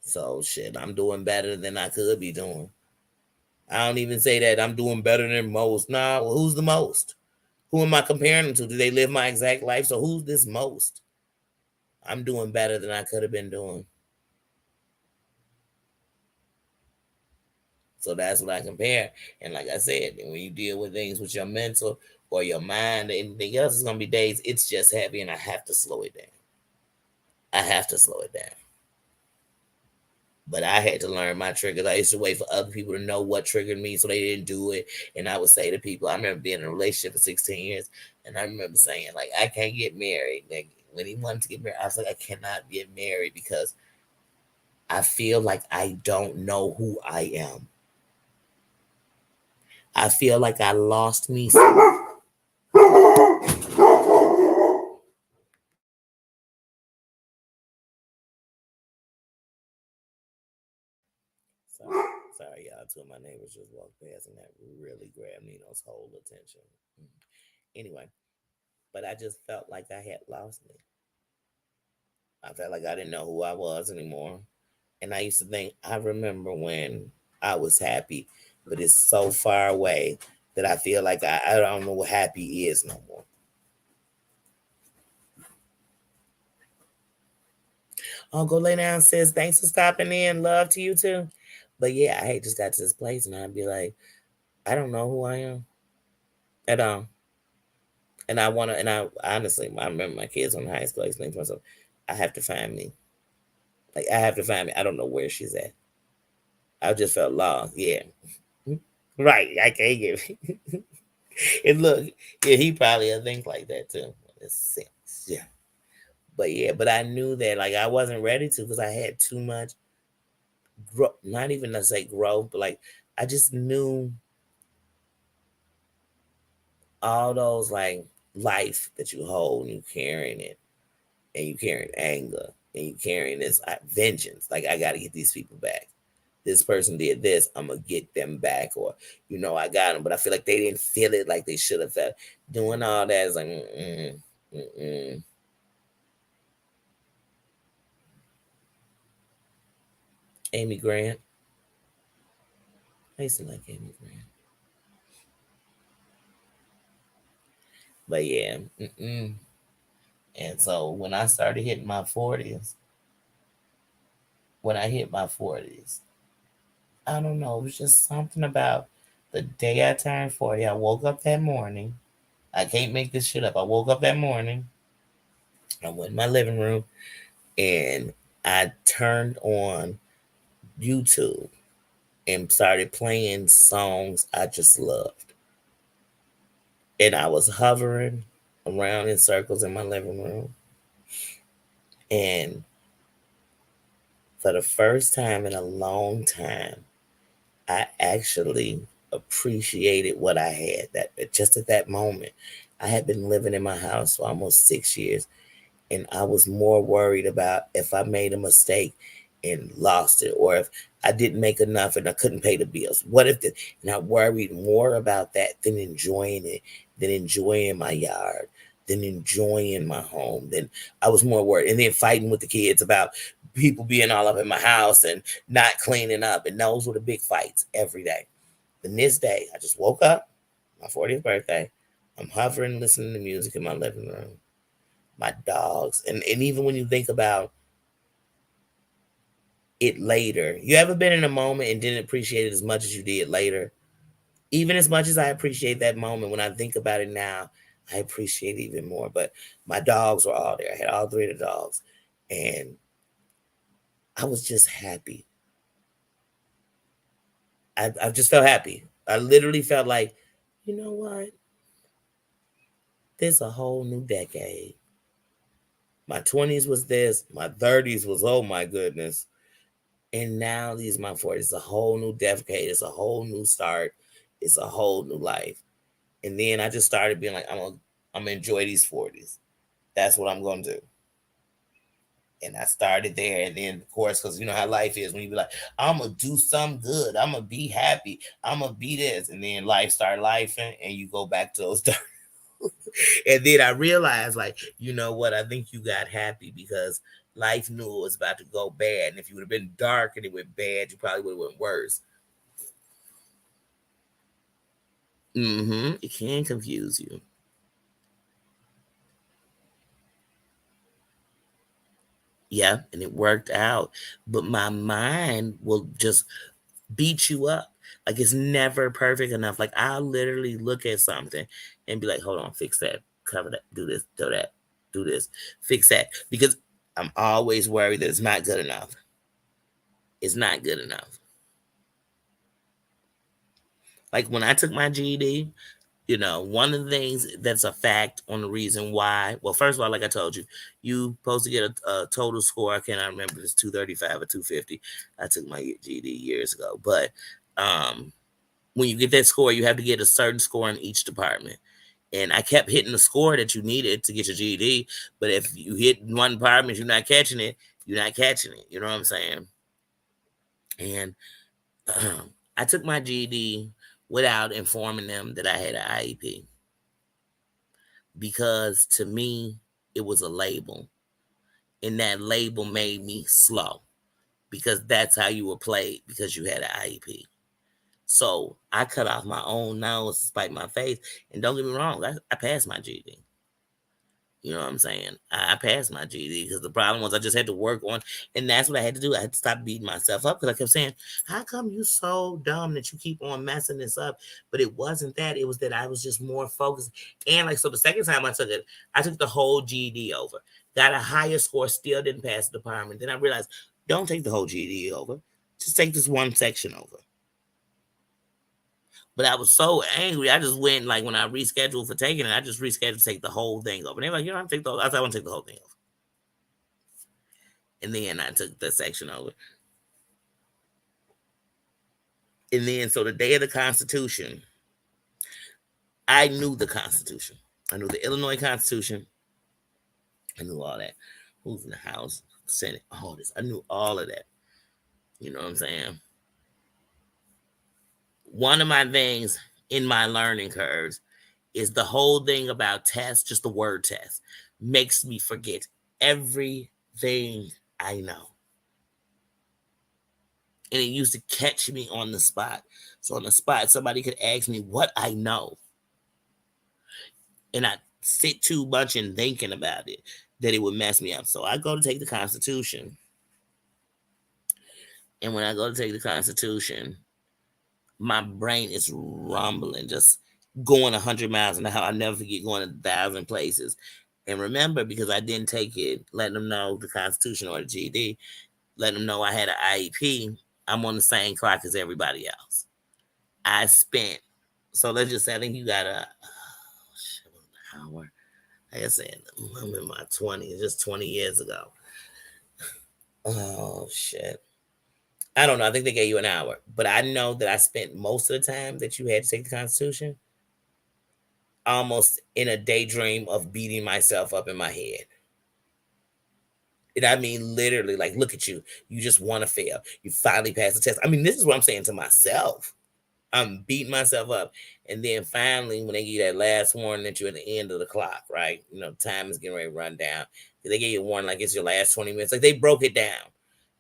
So shit, I'm doing better than I could be doing. I don't even say that I'm doing better than most. Nah, well, who's the most? Who am I comparing them to? Do they live my exact life? So who's this most? I'm doing better than I could have been doing. So that's what I compare. And like I said, when you deal with things with your mental or your mind or anything else, it's gonna be days it's just heavy and I have to slow it down. I have to slow it down. But I had to learn my triggers. I used to wait for other people to know what triggered me so they didn't do it. And I would say to people, I remember being in a relationship for 16 years, and I remember saying, like, I can't get married. Like, when he wanted to get married, I was like, I cannot get married because I feel like I don't know who I am. I feel like I lost me. Sorry, sorry, y'all. Two of my neighbors just walked past, and that really grabbed Nino's whole attention. Anyway, but I just felt like I had lost me. I felt like I didn't know who I was anymore. And I used to think, I remember when I was happy, but it's so far away that I feel like I don't know what happy is no more. Uncle Lay Down says, thanks for stopping in. Love to you too. But yeah, I just got to this place and I'd be like, I don't know who I am at all. And I want to, and I honestly, I remember my kids on high school. I used to think to myself, I have to find me. Like, I have to find me. I don't know where she's at. I just felt lost. Yeah. Right. I can't give. And look, yeah, he probably a think like that too. It's sense. Yeah. But yeah, but I knew that like I wasn't ready to because I had too much grow, not even to say growth, but like I just knew all those like life that you hold and you carrying it and you carrying anger and you carrying this vengeance. Like I got to get these people back. This person did this, I'm gonna get them back, or I got them, but I feel like they didn't feel it like they should have felt. Doing all that is like, mm-mm. Amy Grant, I used to like Amy Grant, but yeah, mm-mm. And so when I started hitting my 40s, when I hit my 40s, I don't know, it was just something about the day I turned 40. I woke up that morning. I can't make this shit up. I woke up that morning. I went in my living room and I turned on YouTube and started playing songs I just loved. And I was hovering around in circles in my living room. And for the first time in a long time, I actually appreciated what I had. That just at that moment, I had been living in my house for almost 6 years, and I was more worried about if I made a mistake and lost it, or if I didn't make enough and I couldn't pay the bills. What if and I worried more about that than enjoying it, than enjoying my yard, than enjoying my home. Then I was more worried, and then fighting with the kids about people being all up in my house and not cleaning up, and those were the big fights every day. And this day, I just woke up, my 40th birthday. I'm hovering, listening to music in my living room, my dogs. And even when you think about it later, you ever been in a moment and didn't appreciate it as much as you did later? Even as much as I appreciate that moment, when I think about it now, I appreciate it even more. But my dogs were all there. I had all three of the dogs. And I was just happy. I just felt happy. I literally felt like, you know what? There's a whole new decade. My 20s was this, my 30s was, oh my goodness. And now these my 40s. It's a whole new decade. It's a whole new start. It's a whole new life. And then I just started being like, I'm gonna enjoy these 40s. That's what I'm gonna do. And I started there. And then of course, because you know how life is when you be like, I'm gonna do something good. I'm gonna be happy. I'm gonna be this. And then life start lifing and you go back to those and then I realized, like, you know what? I think you got happy because life knew it was about to go bad. And if you would have been dark and it went bad, you probably would have went worse. It can confuse you. Yeah, and it worked out. But my mind will just beat you up. Like it's never perfect enough. Like I'll literally look at something and be like, hold on, fix that, cover that, do this, do that, do this, fix that. Because I'm always worried that it's not good enough. It's not good enough. Like when I took my GED, one of the things that's a fact on the reason why. Well, first of all, like I told you, you supposed to get a total score. I cannot remember if it's 235 or 250. I took my GED years ago, but um, when you get that score, you have to get a certain score in each department. And I kept hitting the score that you needed to get your GED, but if you hit one department, you're not catching it. You're not catching it. You know what I'm saying? And I took my GED without informing them that I had an IEP because to me, it was a label. And that label made me slow because that's how you were played because you had an IEP. So I cut off my own nose to spite my face. And don't get me wrong, I passed my GED. You know what I'm saying? I passed my GED because the problem was I just had to work on, and that's what I had to do. I had to stop beating myself up because I kept saying, "How come you so dumb that you keep on messing this up?" But it wasn't that; it was that I was just more focused. And like so, the second time I took the whole GED over, got a higher score, still didn't pass the department. Then I realized, don't take the whole GED over, just take this one section over. But I was so angry, I just went like when I rescheduled for taking it, I just rescheduled to take the whole thing over. And they're like, "You don't have to take the whole." I said, "I want to take the whole thing over." And then I took the section over. And then so the day of the Constitution, I knew the Constitution. I knew the Illinois Constitution. I knew all that. Who's in the House, Senate, all this. I knew all of that. You know what I'm saying? One of my things in my learning curves is the whole thing about tests, just the word test, makes me forget everything I know. And it used to catch me on the spot. So on the spot, somebody could ask me what I know. And I sit too much in thinking about it that it would mess me up. So I go to take the Constitution. And when I go to take the Constitution, my brain is rumbling, just going 100 miles an hour. I'll never forget going 1,000 places. And remember, because I didn't take it, letting them know the Constitution or the GED, letting them know I had an IEP, I'm on the same clock as everybody else. I spent, so let's just say, I think you got a, hour. Like I said, I'm in my 20s, just 20 years ago. Oh, shit. I don't know. I think they gave you an hour. But I know that I spent most of the time that you had to take the Constitution almost in a daydream of beating myself up in my head. And I mean, literally, like, look at you. You just want to fail. You finally passed the test. I mean, this is what I'm saying to myself. I'm beating myself up. And then finally, when they give you that last warning that you're at the end of the clock, right? You know, time is getting ready to run down. They gave you a warning like it's your last 20 minutes. Like they broke it down.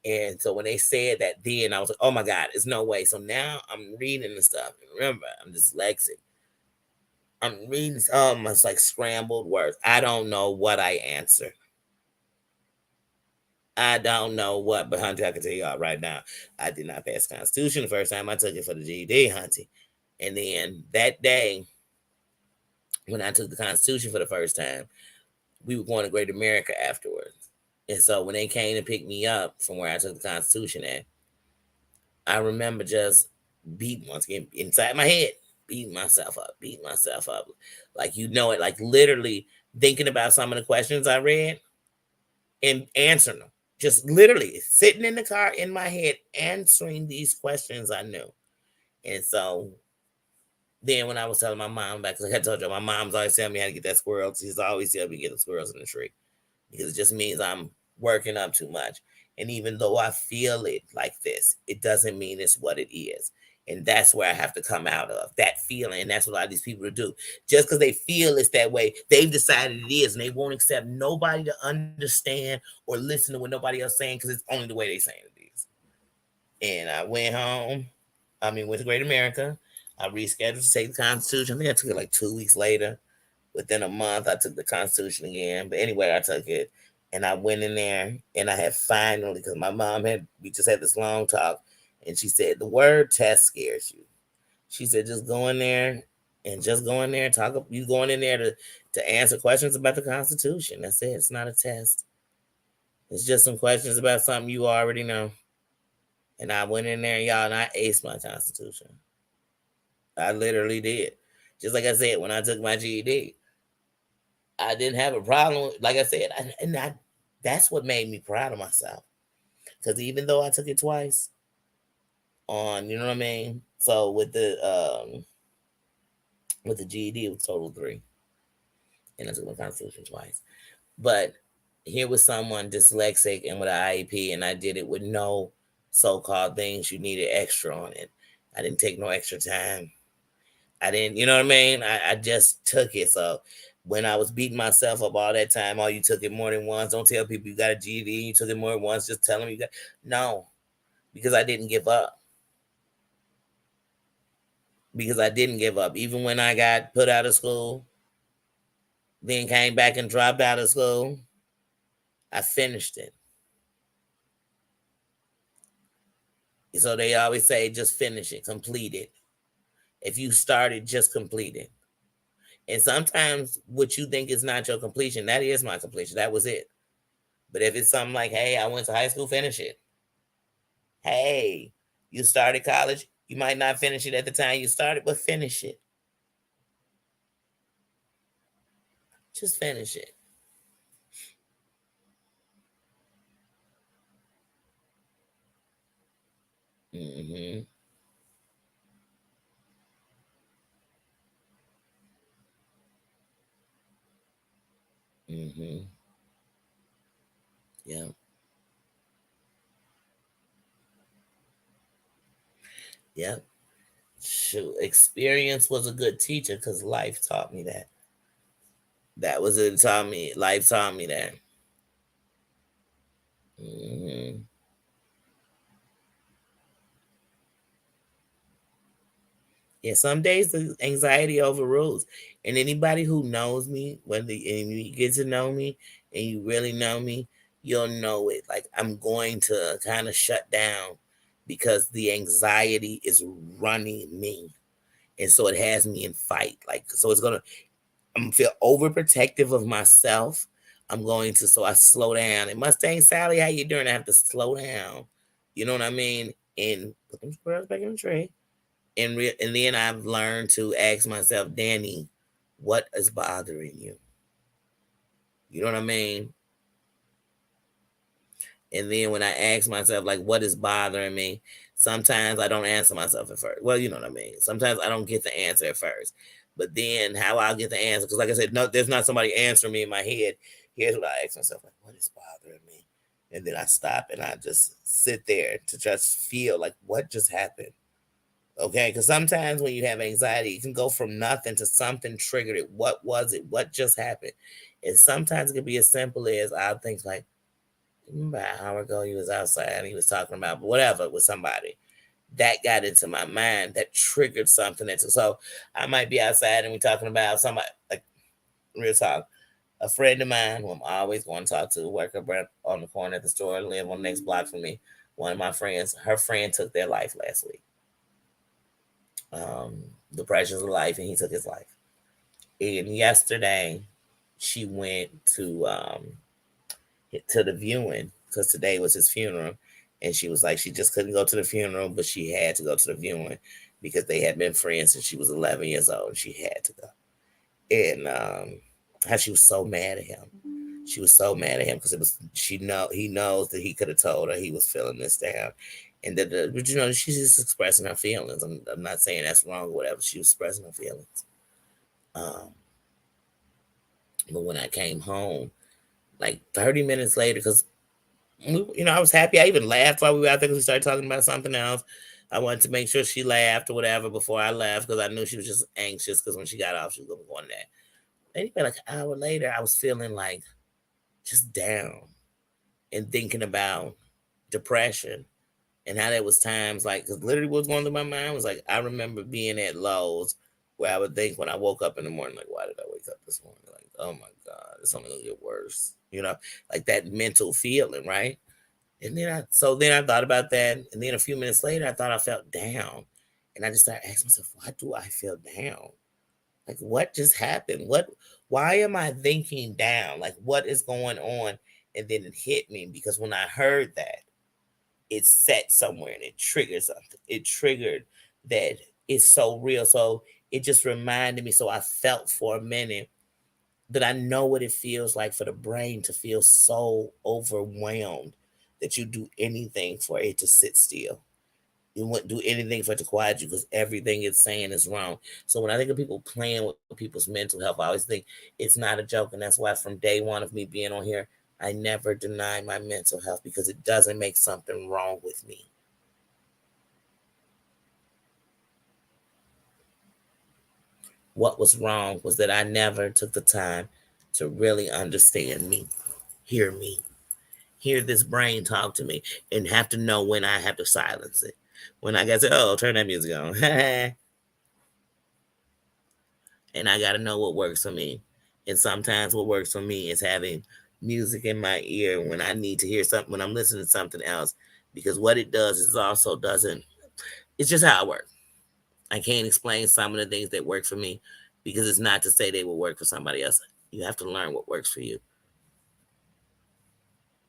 And so when they said that, then I was like, oh my God, there's no way. So now I'm reading the stuff. And remember, I'm dyslexic. I'm reading it's like scrambled words. I don't know what I answered. I don't know what, but Hunty, I can tell y'all right now, I did not pass the Constitution the first time I took it for the GED, Hunty. And then that day, when I took the Constitution for the first time, we were going to Great America afterwards. And so when they came to pick me up from where I took the Constitution at, I remember just beating once again inside my head, beating myself up. Like you know it, like literally thinking about some of the questions I read and answering them. Just literally sitting in the car in my head answering these questions I knew. And so then when I was telling my mom back, because like I told you, my mom's always telling me how to get that squirrel. She's always telling me to get the squirrels in the tree because it just means I'm working up too much. And even though I feel it like this, it doesn't mean it's what it is. And that's where I have to come out of that feeling. And that's what a lot of these people do. Just because they feel it's that way, they've decided it is, and they won't accept nobody to understand or listen to what nobody else saying because it's only the way they saying it is. And I went home. Went to Great America. I rescheduled to take the Constitution. I think I took it like 2 weeks later. Within a month, I took the Constitution again. But anyway, I took it. And I went in there and I had finally, because my mom we just had this long talk. And she said, the word test scares you. She said, just go in there and just go in there and talk. You going in there to answer questions about the Constitution. That's it. It's not a test. It's just some questions about something you already know. And I went in there, y'all, and I aced my Constitution. I literally did. Just like I said, when I took my GED, I didn't have a problem. Like I said, that's what made me proud of myself. Because even though I took it twice on, you know what I mean? So with the GED, it was total 3. And I took my Constitution twice. But here was someone dyslexic and with an IEP, and I did it with no so-called things you needed extra on it. I didn't take no extra time. I didn't, you know what I mean? I just took it. So when I was beating myself up all that time, oh, you took it more than once. Don't tell people you got a GED, you took it more than once. Just tell them you got. No, because I didn't give up. Because I didn't give up. Even when I got put out of school, Then came back and dropped out of school. I finished it. So they always say just finish it, complete it. If you started, just complete it. And sometimes what you think is not your completion, that is my completion. That was it. But if it's something like, hey, I went to high school, finish it. Hey, you started college, you might not finish it at the time you started, but finish it. Just finish it. Mm-hmm. Mm-hmm. Yeah. Yeah. Shoot. Experience was a good teacher because life taught me that. That was it taught me. Life taught me that. Mm-hmm. Yeah, some days the anxiety overrules. And anybody who knows me, and you get to know me and you really know me, you'll know it. Like I'm going to kind of shut down because the anxiety is running me. And so it has me in fight. Like so I'm gonna feel overprotective of myself. I'm going to so I slow down. And Mustang Sally, how you doing? I have to slow down. You know what I mean? And put them squirrels back in the tray and then I've learned to ask myself, Danny, what is bothering you? You know what I mean? And then when I ask myself, like, what is bothering me? Sometimes I don't answer myself at first. Well, you know what I mean. Sometimes I don't get the answer at first, but then how I'll get the answer? Because, like I said, no, there's not somebody answering me in my head. Here's what I ask myself: like, what is bothering me? And then I stop and I just sit there to just feel like what just happened. Okay, because sometimes when you have anxiety, you can go from nothing to something triggered it. What was it? What just happened? And sometimes it can be as simple as I think like, remember an hour ago he was outside and he was talking about whatever with somebody. That got into my mind. That triggered something into so I might be outside and we talking about somebody like real talk. A friend of mine who I'm always going to talk to, work up on the corner at the store, live on the next block from me. One of my friends, her friend took their life last week. The pressures of life, and he took his life. And yesterday, she went to the viewing because today was his funeral, and she was like she just couldn't go to the funeral, but she had to go to the viewing because they had been friends since she was 11 years old, and she had to go. And how she was so mad at him. She was so mad at him because it was he knows that he could have told her he was feeling this down, and but she's just expressing her feelings. I'm not saying that's wrong or whatever. She was expressing her feelings. Um, but when I came home, like 30 minutes later, because I was happy. I even laughed while we were out there because we started talking about something else. I wanted to make sure she laughed or whatever before I left because I knew she was just anxious because when she got off, she was going to go on that. Anyway, like an hour later, I was feeling like just down and thinking about depression and how there was times like because literally what was going through my mind was like I remember being at lows where I would think when I woke up in the morning like why did I wake up this morning like oh my god it's only gonna get worse like that mental feeling right and then I thought about that and then a few minutes later I thought I felt down and I just started asking myself why do I feel down like what just happened why am I thinking down like what is going on and then it hit me because when I heard that it's set somewhere and it triggered something. It triggered that it's so real. So it just reminded me. So I felt for a minute that I know what it feels like for the brain to feel so overwhelmed that you do anything for it to sit still. You wouldn't do anything for it to quiet you because everything it's saying is wrong. So when I think of people playing with people's mental health, I always think it's not a joke. And that's why from day one of me being on here, I never deny my mental health because it doesn't make something wrong with me. What was wrong was that I never took the time to really understand me, hear this brain talk to me, and have to know when I have to silence it. When I got to, oh, turn that music on. And I got to know what works for me. And sometimes what works for me is having music in my ear when I need to hear something, when I'm listening to something else. Because what it does is also doesn't, it's just how it works. I can't explain some of the things that work for me because it's not to say they will work for somebody else. You have to learn what works for you.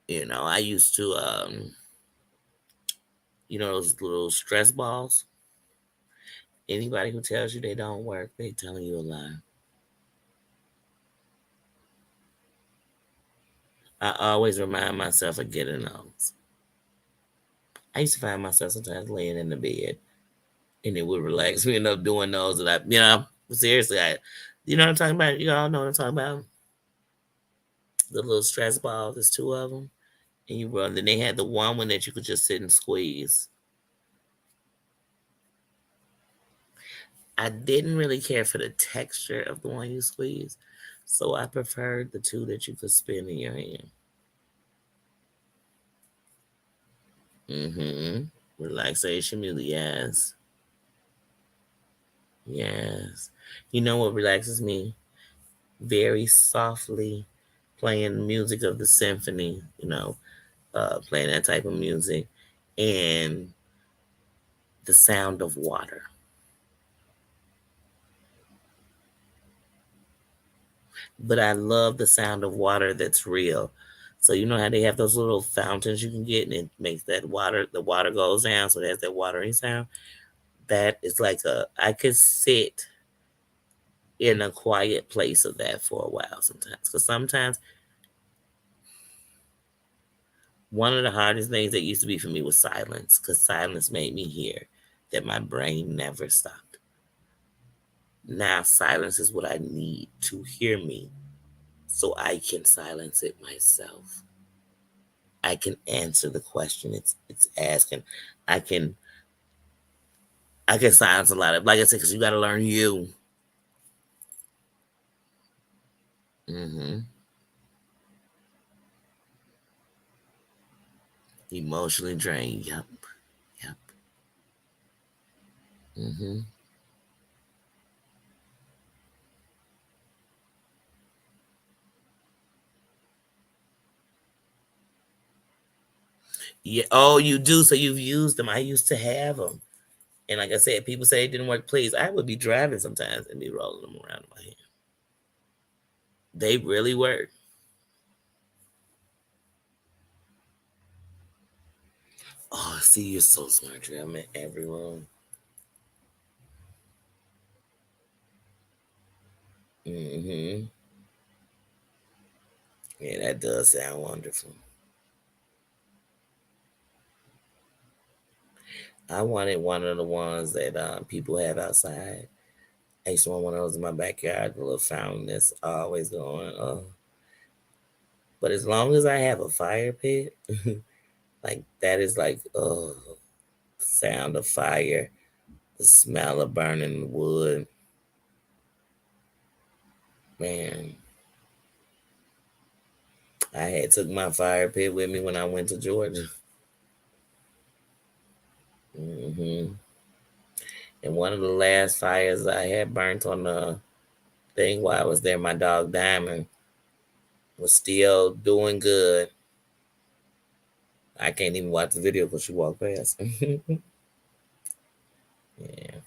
I used to, those little stress balls. Anybody who tells you they don't work, they telling you a lie. I always remind myself of getting those. I used to find myself sometimes laying in the bed and it would relax me. End up doing those that seriously, you know what I'm talking about? You all know what I'm talking about? The little stress balls, there's two of them. And you run, then they had the one that you could just sit and squeeze. I didn't really care for the texture of the one you squeeze, so I preferred the two that you could spin in your hand. Mm-hmm. Relaxation music, yes. Yes. You know what relaxes me? Very softly playing music of the symphony, playing that type of music, and the sound of water. But I love the sound of water that's real. So you know how they have those little fountains you can get, and it makes the water goes down, so it has that watering sound. That is like I could sit in a quiet place of that for a while sometimes. Because sometimes one of the hardest things that used to be for me was silence, because silence made me hear that my brain never stopped. Now silence is what I need to hear me so I can silence it myself. I can answer the question it's asking. I can I can silence a lot of, like I said, because you got to learn you. Hmm. Emotionally drained. Yep. Yep. Hmm. Yeah. Oh, you do. So you've used them. I used to have them, and like I said, people say it didn't work. Please, I would be driving sometimes and be rolling them around in my hand. They really work. Oh, see, you're so smart. Trey. I'm in every room. Hmm. Yeah, that does sound wonderful. I wanted one of the ones that people have outside. I used to want one of those in my backyard, the little fountain that's always going. But as long as I have a fire pit, like that is like, the sound of fire, the smell of burning wood, man. I had took my fire pit with me when I went to Georgia. Hmm. And one of the last fires I had burnt on the thing while I was there, my dog Diamond was still doing good. I can't even watch the video because she walked past. Yeah.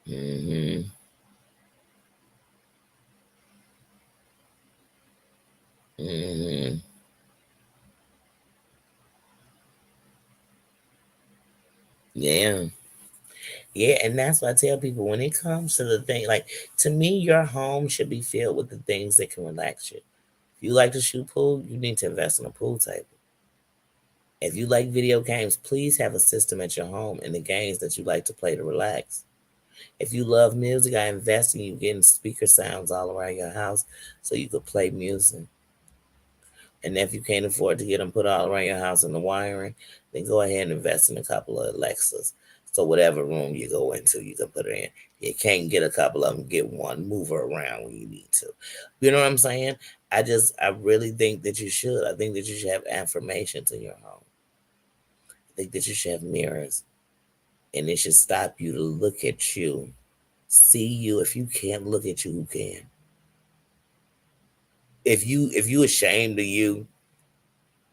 Hmm. Hmm. Yeah. Yeah, and that's what I tell people when it comes to the thing. Like, to me, your home should be filled with the things that can relax you. If you like to shoot pool, you need to invest in a pool table. If you like video games, please have a system at your home and the games that you like to play to relax. If you love music, I invest in you getting speaker sounds all around your house so you could play music. And if you can't afford to get them put all around your house in the wiring, then go ahead and invest in a couple of Alexas. So whatever room you go into, you can put it in. You can't get a couple of them, get one, move her around when you need to. You know what I'm saying? I really think that you should. I think that you should have affirmations in your home. I think that you should have mirrors, and it should stop you to look at you See you. If you can't look at you, who can? If you ashamed of you,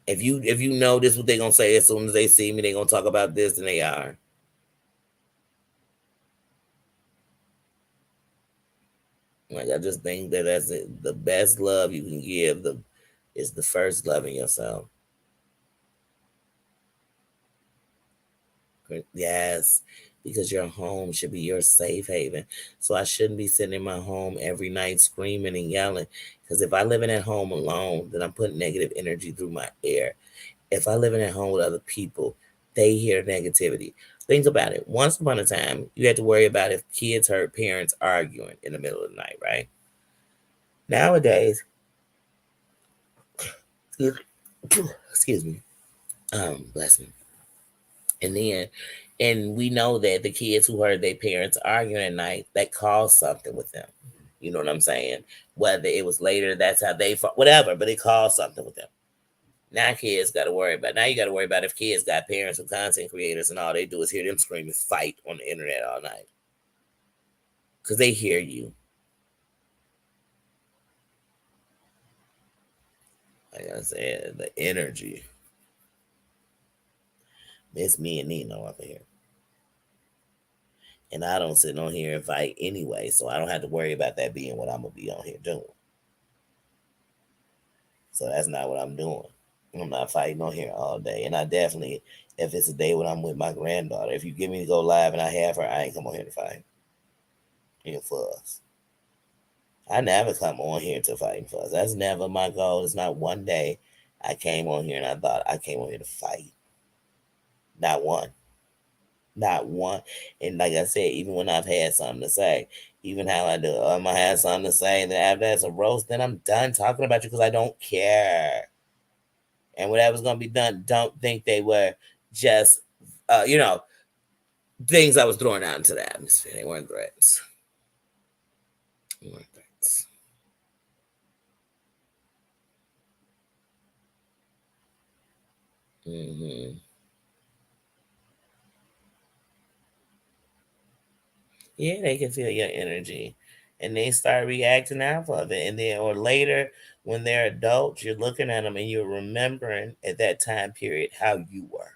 if you know this what they gonna say as soon as they see me, they gonna talk about this and they are. Like I just think that that's it. The best love you can give the is the first loving yourself. Yes, because your home should be your safe haven. So I shouldn't be sitting in my home every night screaming and yelling. Because if I living at home alone, then I'm putting negative energy through my air. If I living at home with other people, they hear negativity. Think about it. Once upon a time, you had to worry about if kids heard parents arguing in the middle of the night, right? Nowadays, excuse me, bless me. And then, and we know that the kids who heard their parents arguing at night, that caused something with them. You know what I'm saying? Whether it was later, that's how they fought, whatever, but it caused something with them. Now kids got to worry about. Now you got to worry about if kids got parents who content creators and all they do is hear them scream and fight on the internet all night because they hear you. Like I said, the energy. It's me and Nino up here, and I don't sit on here and fight anyway, so I don't have to worry about that being what I'm gonna be on here doing. So that's not what I'm doing. I'm not fighting on here all day. And I definitely, if it's a day when I'm with my granddaughter, if you get me to go live and I have her, I ain't come on here to fight. You fuss. I never come on here to fight and fuss. That's never my goal. It's not one day I came on here and I thought I came on here to fight. Not one. Not one. And like I said, even when I've had something to say, even how I do, I'm gonna have something to say. Then after that's a roast, then I'm done talking about you because I don't care. And whatever's gonna be done, don't think they were just uh, you know, things I was throwing out into the atmosphere. They weren't threats. They weren't threats. Hmm. Yeah, they can feel your energy, and they start reacting off of it. And then, or later, when they're adults, you're looking at them and you're remembering at that time period how you were,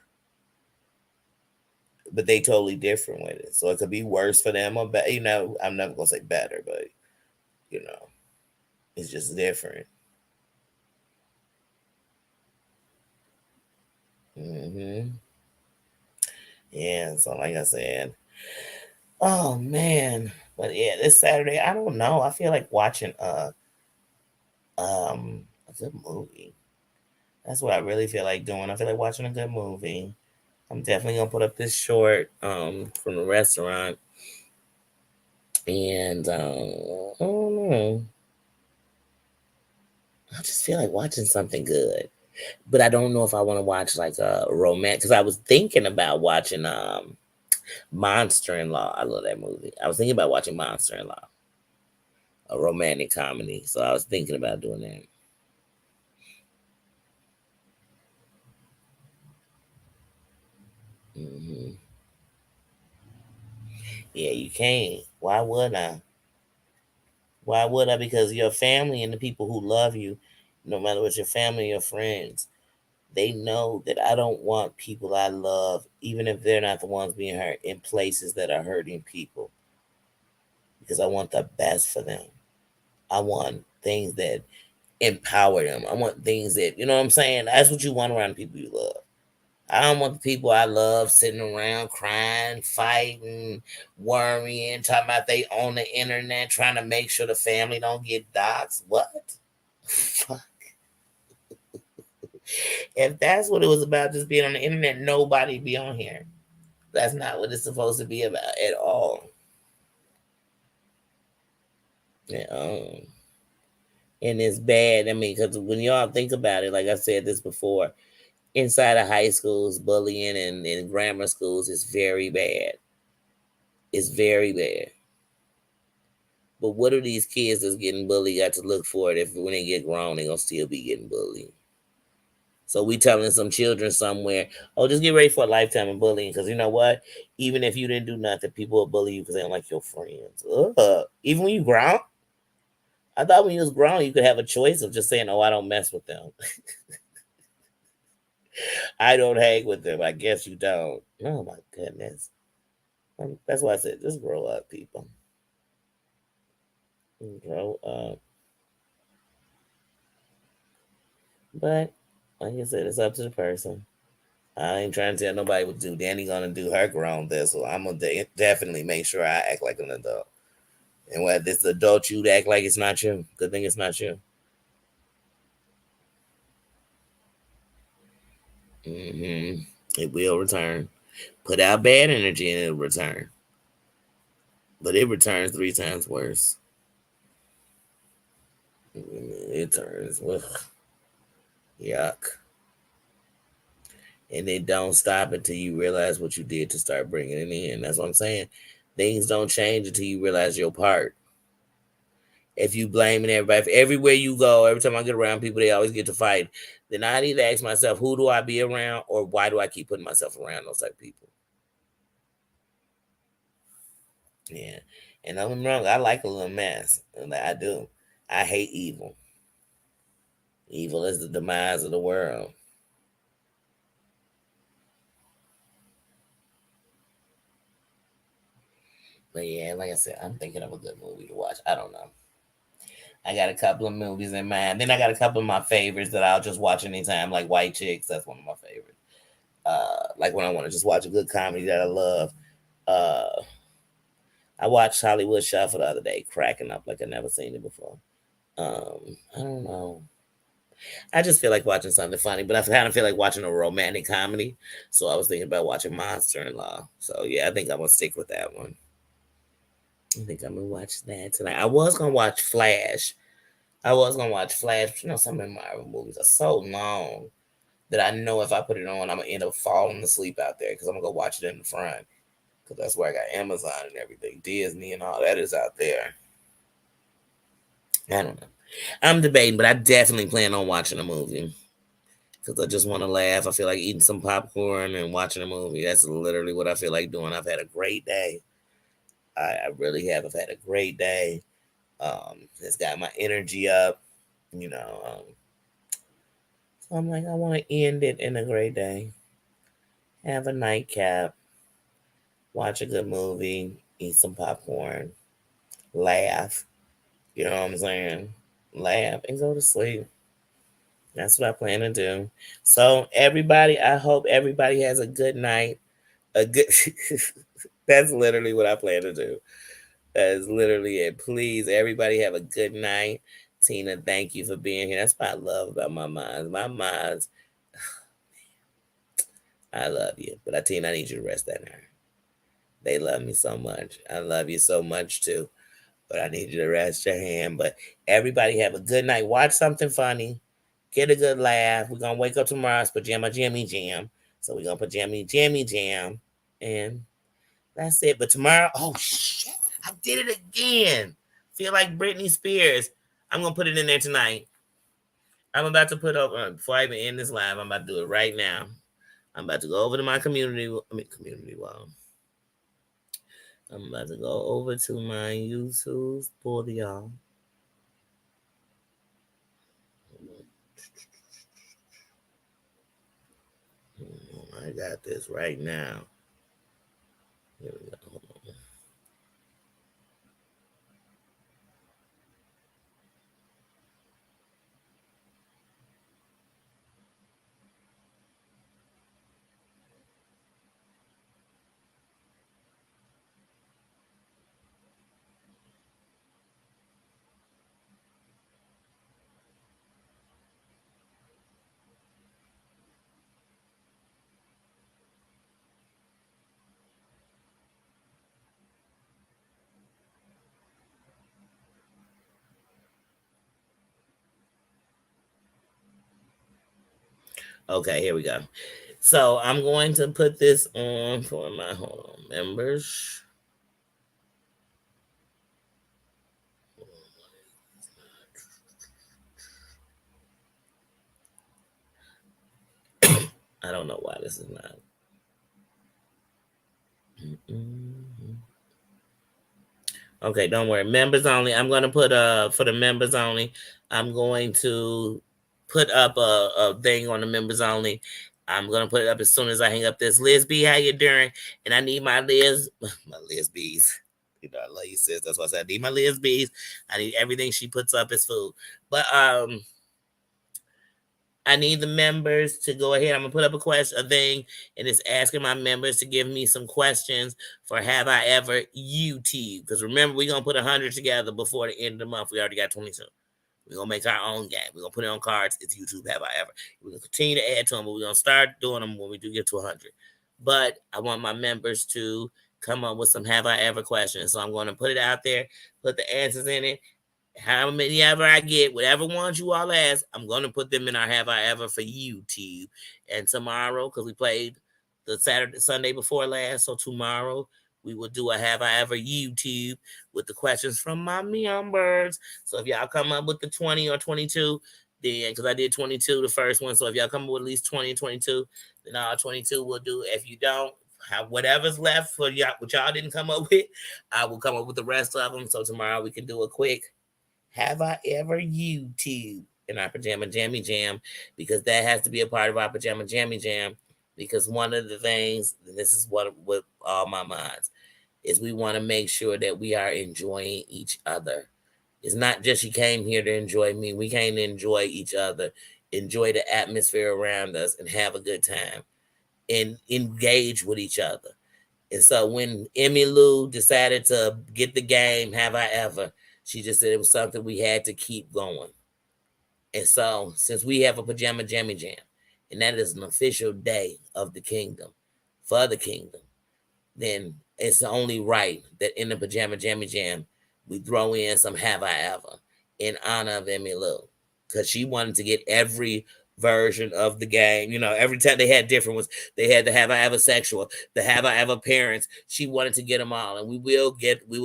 but they totally different with it. So it could be worse for them or better. I'm never gonna say better, but you know, it's just different. Hmm. Yeah. So, like I said, oh man, but yeah, this Saturday, I don't know. I feel like watching a good movie. That's what I really feel like doing. I feel like watching a good movie. I'm definitely gonna put up this short from the restaurant, and I don't know. I just feel like watching something good, but I don't know if I want to watch like a romance because I was thinking about watching Monster in Law. I love that movie. I was thinking about watching Monster in Law, a romantic comedy. So I was thinking about doing that. Hmm. Yeah, you can't. Why would I? Why would I? Because your family and the people who love you, no matter what your family or your friends, they know that I don't want people I love, even if they're not the ones being hurt, in places that are hurting people. Because I want the best for them. I want things that empower them. I want things that, you know what I'm saying? That's what you want around the people you love. I don't want the people I love sitting around crying, fighting, worrying, talking about they on the internet, trying to make sure the family don't get doxxed. What? Fuck. If that's what it was about, just being on the internet, nobody be on here. That's not what it's supposed to be about at all. Yeah, and it's bad. I mean, because when y'all think about it, like I said this before, inside of high schools, bullying and in grammar schools is very bad. It's very bad. But what are these kids that's getting bullied got to look for it if when they get grown they gonna still be getting bullied? So we telling some children somewhere, oh, just get ready for a lifetime of bullying. Because you know what? Even if you didn't do nothing, people will bully you because they don't like your friends. Ugh. Even when you grown, I thought when you was grown, you could have a choice of just saying, oh, I don't mess with them. I don't hang with them. I guess you don't. Oh my goodness. That's why I said, just grow up, people. Grow up. But like I said, it's up to the person. I ain't trying to tell nobody what to do. Danny gonna do her grown thing, so I'm gonna definitely make sure I act like an adult. And whether this adult you to act like it's not you, good thing it's not you. hmm It will return. Put out bad energy and it'll return, but it returns 3 times worse. It turns, ugh, yuck. And it don't stop until you realize what you did to start bringing it in. That's what I'm saying. Things don't change until you realize your part. If you blaming everybody, if everywhere you go, every time I get around people, they always get to fight, then I need to ask myself, who do I be around, or why do I keep putting myself around those type of people? Yeah, and I'm wrong. I like a little mess, and I do. I hate evil. Evil is the demise of the world. But yeah, like I said, I'm thinking of a good movie to watch. I don't know. I got a couple of movies in mind. Then I got a couple of my favorites that I'll just watch anytime, like White Chicks. That's one of my favorites. Like when I want to just watch a good comedy that I love. Uh, I watched Hollywood Shuffle the other day, cracking up like I never seen it before. I don't know. I just feel like watching something funny, but I kind of feel like watching a romantic comedy. So I was thinking about watching Monster in Law. So yeah, I think I'm gonna stick with that one. I think I'm gonna watch that tonight. I was gonna watch Flash. But you know, some of Marvel movies are so long that I know if I put it on, I'm gonna end up falling asleep out there because I'm gonna go watch it in the front. Because that's where I got Amazon and everything, Disney and all that is out there. I don't know. I'm debating, but I definitely plan on watching a movie because I just want to laugh. I feel like eating some popcorn and watching a movie. That's literally what I feel like doing. I've had a great day. I really have. I've had a great day. It's got my energy up, you know. So I'm like, I want to end it in a great day. Have a nightcap, watch a good movie, eat some popcorn, laugh. You know what I'm saying? Laugh and go to sleep. That's what I plan to do. So everybody, I hope everybody has a good night. A good That's literally what I plan to do. That is literally it. Please, everybody have a good night. Tina, thank you for being here. That's what I love about my minds. My minds, I love you. But Tina, I need you to rest that nerve. They love me so much. I love you so much too. But I need you to rest your hand. But everybody have a good night. Watch something funny. Get a good laugh. We're gonna wake up tomorrow. It's pajama jammy jam. So we're gonna pajama jammy jam. And that's it. But tomorrow, oh shit, I did it again. Feel like Britney Spears. I'm gonna put it in there tonight. I'm about to put up before I even end this live. I'm about to do it right now. I'm about to go over to my community wall. I'm about to go over to my YouTube for y'all. I got this right now. Here we go. Okay, here we go. So I'm going to put this on for my members. I don't know why this is not. Mm-mm. Okay, don't worry. Members only. I'm gonna put for the members only. I'm going to put up a thing on the members only. I'm gonna put it up as soon as I hang up this. Liz B, how you doing? And I need my Liz, my Liz B's. You know, I love you, sis. That's why I said I need my Liz B's. I need everything she puts up as food. But I need the members to go ahead. I'm gonna put up a thing, and it's asking my members to give me some questions for Have I Ever YouTube. Because remember, we're gonna put 100 together before the end of the month. We already got 22. We're gonna make our own game. We're gonna put it on cards. It's YouTube Have I Ever. We're gonna continue to add to them, but we're gonna start doing them when we do get to 100. But I want my members to come up with some Have I Ever questions. So I'm gonna put it out there, put the answers in it, how many ever I get, whatever ones you all ask, I'm gonna put them in our Have I Ever for YouTube. And tomorrow, because we played the Sunday before last, so tomorrow we will do a Have I Ever YouTube with the questions from my members. So if y'all come up with the 20 or 22, then because I did 22 the first one, so if y'all come up with at least 20 and 22, then all 22 will do. If you don't have whatever's left for y'all, what y'all didn't come up with, I will come up with the rest of them. So tomorrow we can do a quick Have I Ever YouTube in our Pajama Jammy Jam, because that has to be a part of our Pajama Jammy Jam. Because one of the things, and this is what with all my minds, is we want to make sure that we are enjoying each other. It's not just you came here to enjoy me. We came to enjoy each other, enjoy the atmosphere around us, and have a good time and engage with each other. And so when Emmy Lou decided to get the game, Have I Ever, she just said it was something we had to keep going. And so since we have a Pajama Jammy Jam, and that is an official day of the kingdom, for the kingdom, then it's only right that in the Pajama Jammy Jam, we throw in some Have I Ever in honor of Emmy Lou. Because she wanted to get every version of the game. You know, every time they had different ones. They had the Have I Ever Sexual, the Have I Ever Parents. She wanted to get them all. And we will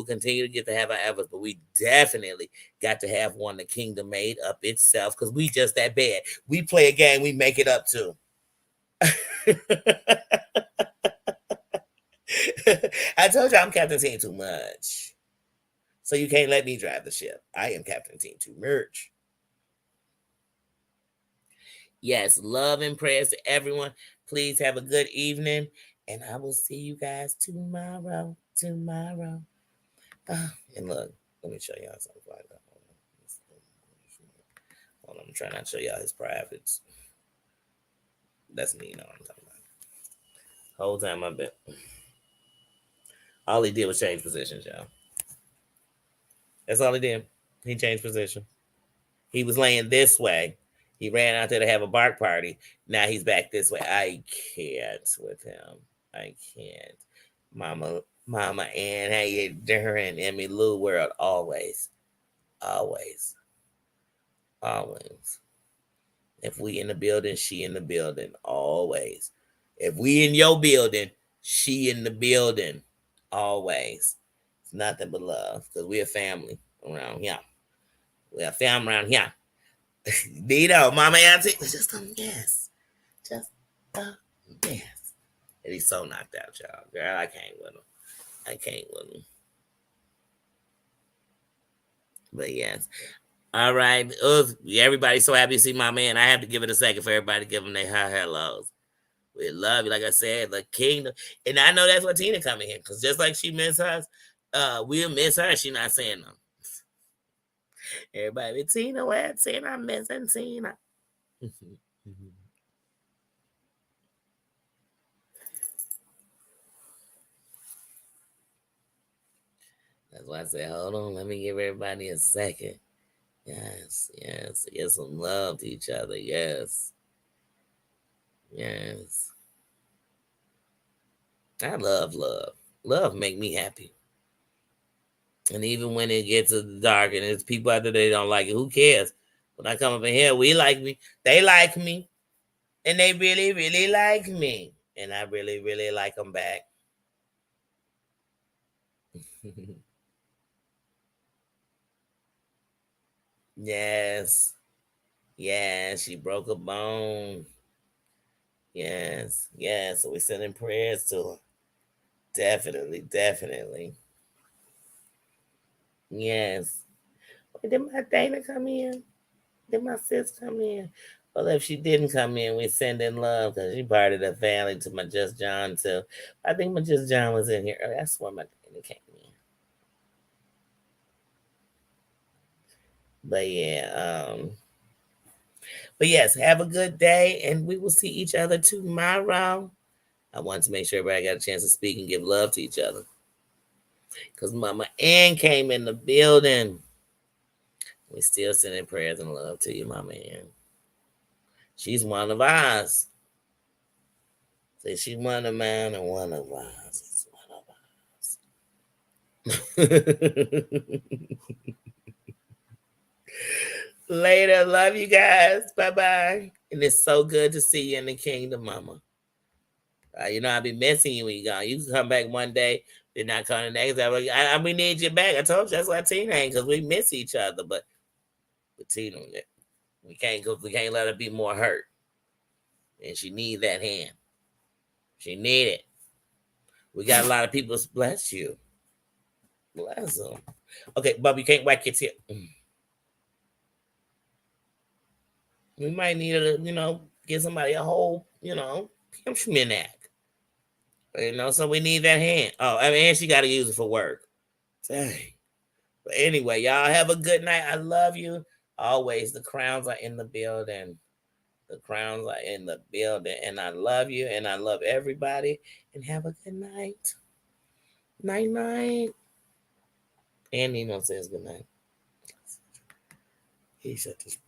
continue to get the Have I Evers, but we definitely got to have one the kingdom made up itself because we just that bad. We play a game, we make it up too. I told you I'm Captain Team too much. So you can't let me drive the ship. I am Captain Team too much. Yes, love and prayers to everyone. Please have a good evening. And I will see you guys tomorrow. Tomorrow. And look, let me show y'all something like that. Hold on, I'm trying not to show y'all his privates. That's me, you know what I'm talking about. Whole time I've been. All he did was change positions, y'all. That's all he did. He changed position. He was laying this way. He ran out there to have a bark party. Now he's back this way. I can't with him. I can't. Mama Ann, how you doing? Emmy Lou World, always. Always. Always. If we in the building, she in the building. Always. If we in your building, she in the building. Always. It's nothing but love. Because we a family around here. We a family around here. Dito, Mama Auntie, just a mess. Just a mess. And he's so knocked out, y'all. Girl, I can't with him. I can't with him. But yes. All right. Everybody's so happy to see my man. I have to give it a second for everybody to give him their hi hellos. We love you. Like I said, the kingdom. And I know that's what Tina coming here. Because just like she miss us, we'll miss her. She not saying them. Everybody, Tina, where Tina? I'm missing Tina. That's why I said, hold on, let me give everybody a second. Yes, yes. Get some love to each other. Yes. Yes. I love love. Love make me happy. And even when it gets dark and there's people out there that don't like it, who cares? When I come up in here, we like me. They like me. And they really, really like me. And I really, really like them back. Yes. Yeah, she broke a bone. Yes, yes. So we sending prayers to her. Definitely, definitely. Yes. Wait, did my Dana come in? Did my sis come in? Well, if she didn't come in, we send in love because she part of the family to my Just John too. I think my Just John was in here. That's where my Dana came in. But yeah, but yes, have a good day, and we will see each other tomorrow. I want to make sure everybody got a chance to speak and give love to each other. Because Mama Ann came in the building. We still sending prayers and love to you, Mama Ann. She's one of ours. Say she's one of mine and one of ours. She's one of ours. Later. Love you guys. Bye bye. And it's so good to see you in the kingdom, Mama. I'll be missing you when you gone. You can come back one day, then not come the next day. We need you back. I told you that's why Tina ain't, because we miss each other. But with Tina, we can't let her be more hurt. And she need that hand. She need it. We got a lot of people. Bless you. Bless them. Okay, Bubba, you can't whack your tip. We might need to, give somebody a whole, pinchminack. So we need that hand. Oh, and she got to use it for work. Dang. But anyway, y'all have a good night. I love you. Always, the crowns are in the building. The crowns are in the building. And I love you. And I love everybody. And have a good night. Night, night. And Nino says good night. He shut this boy.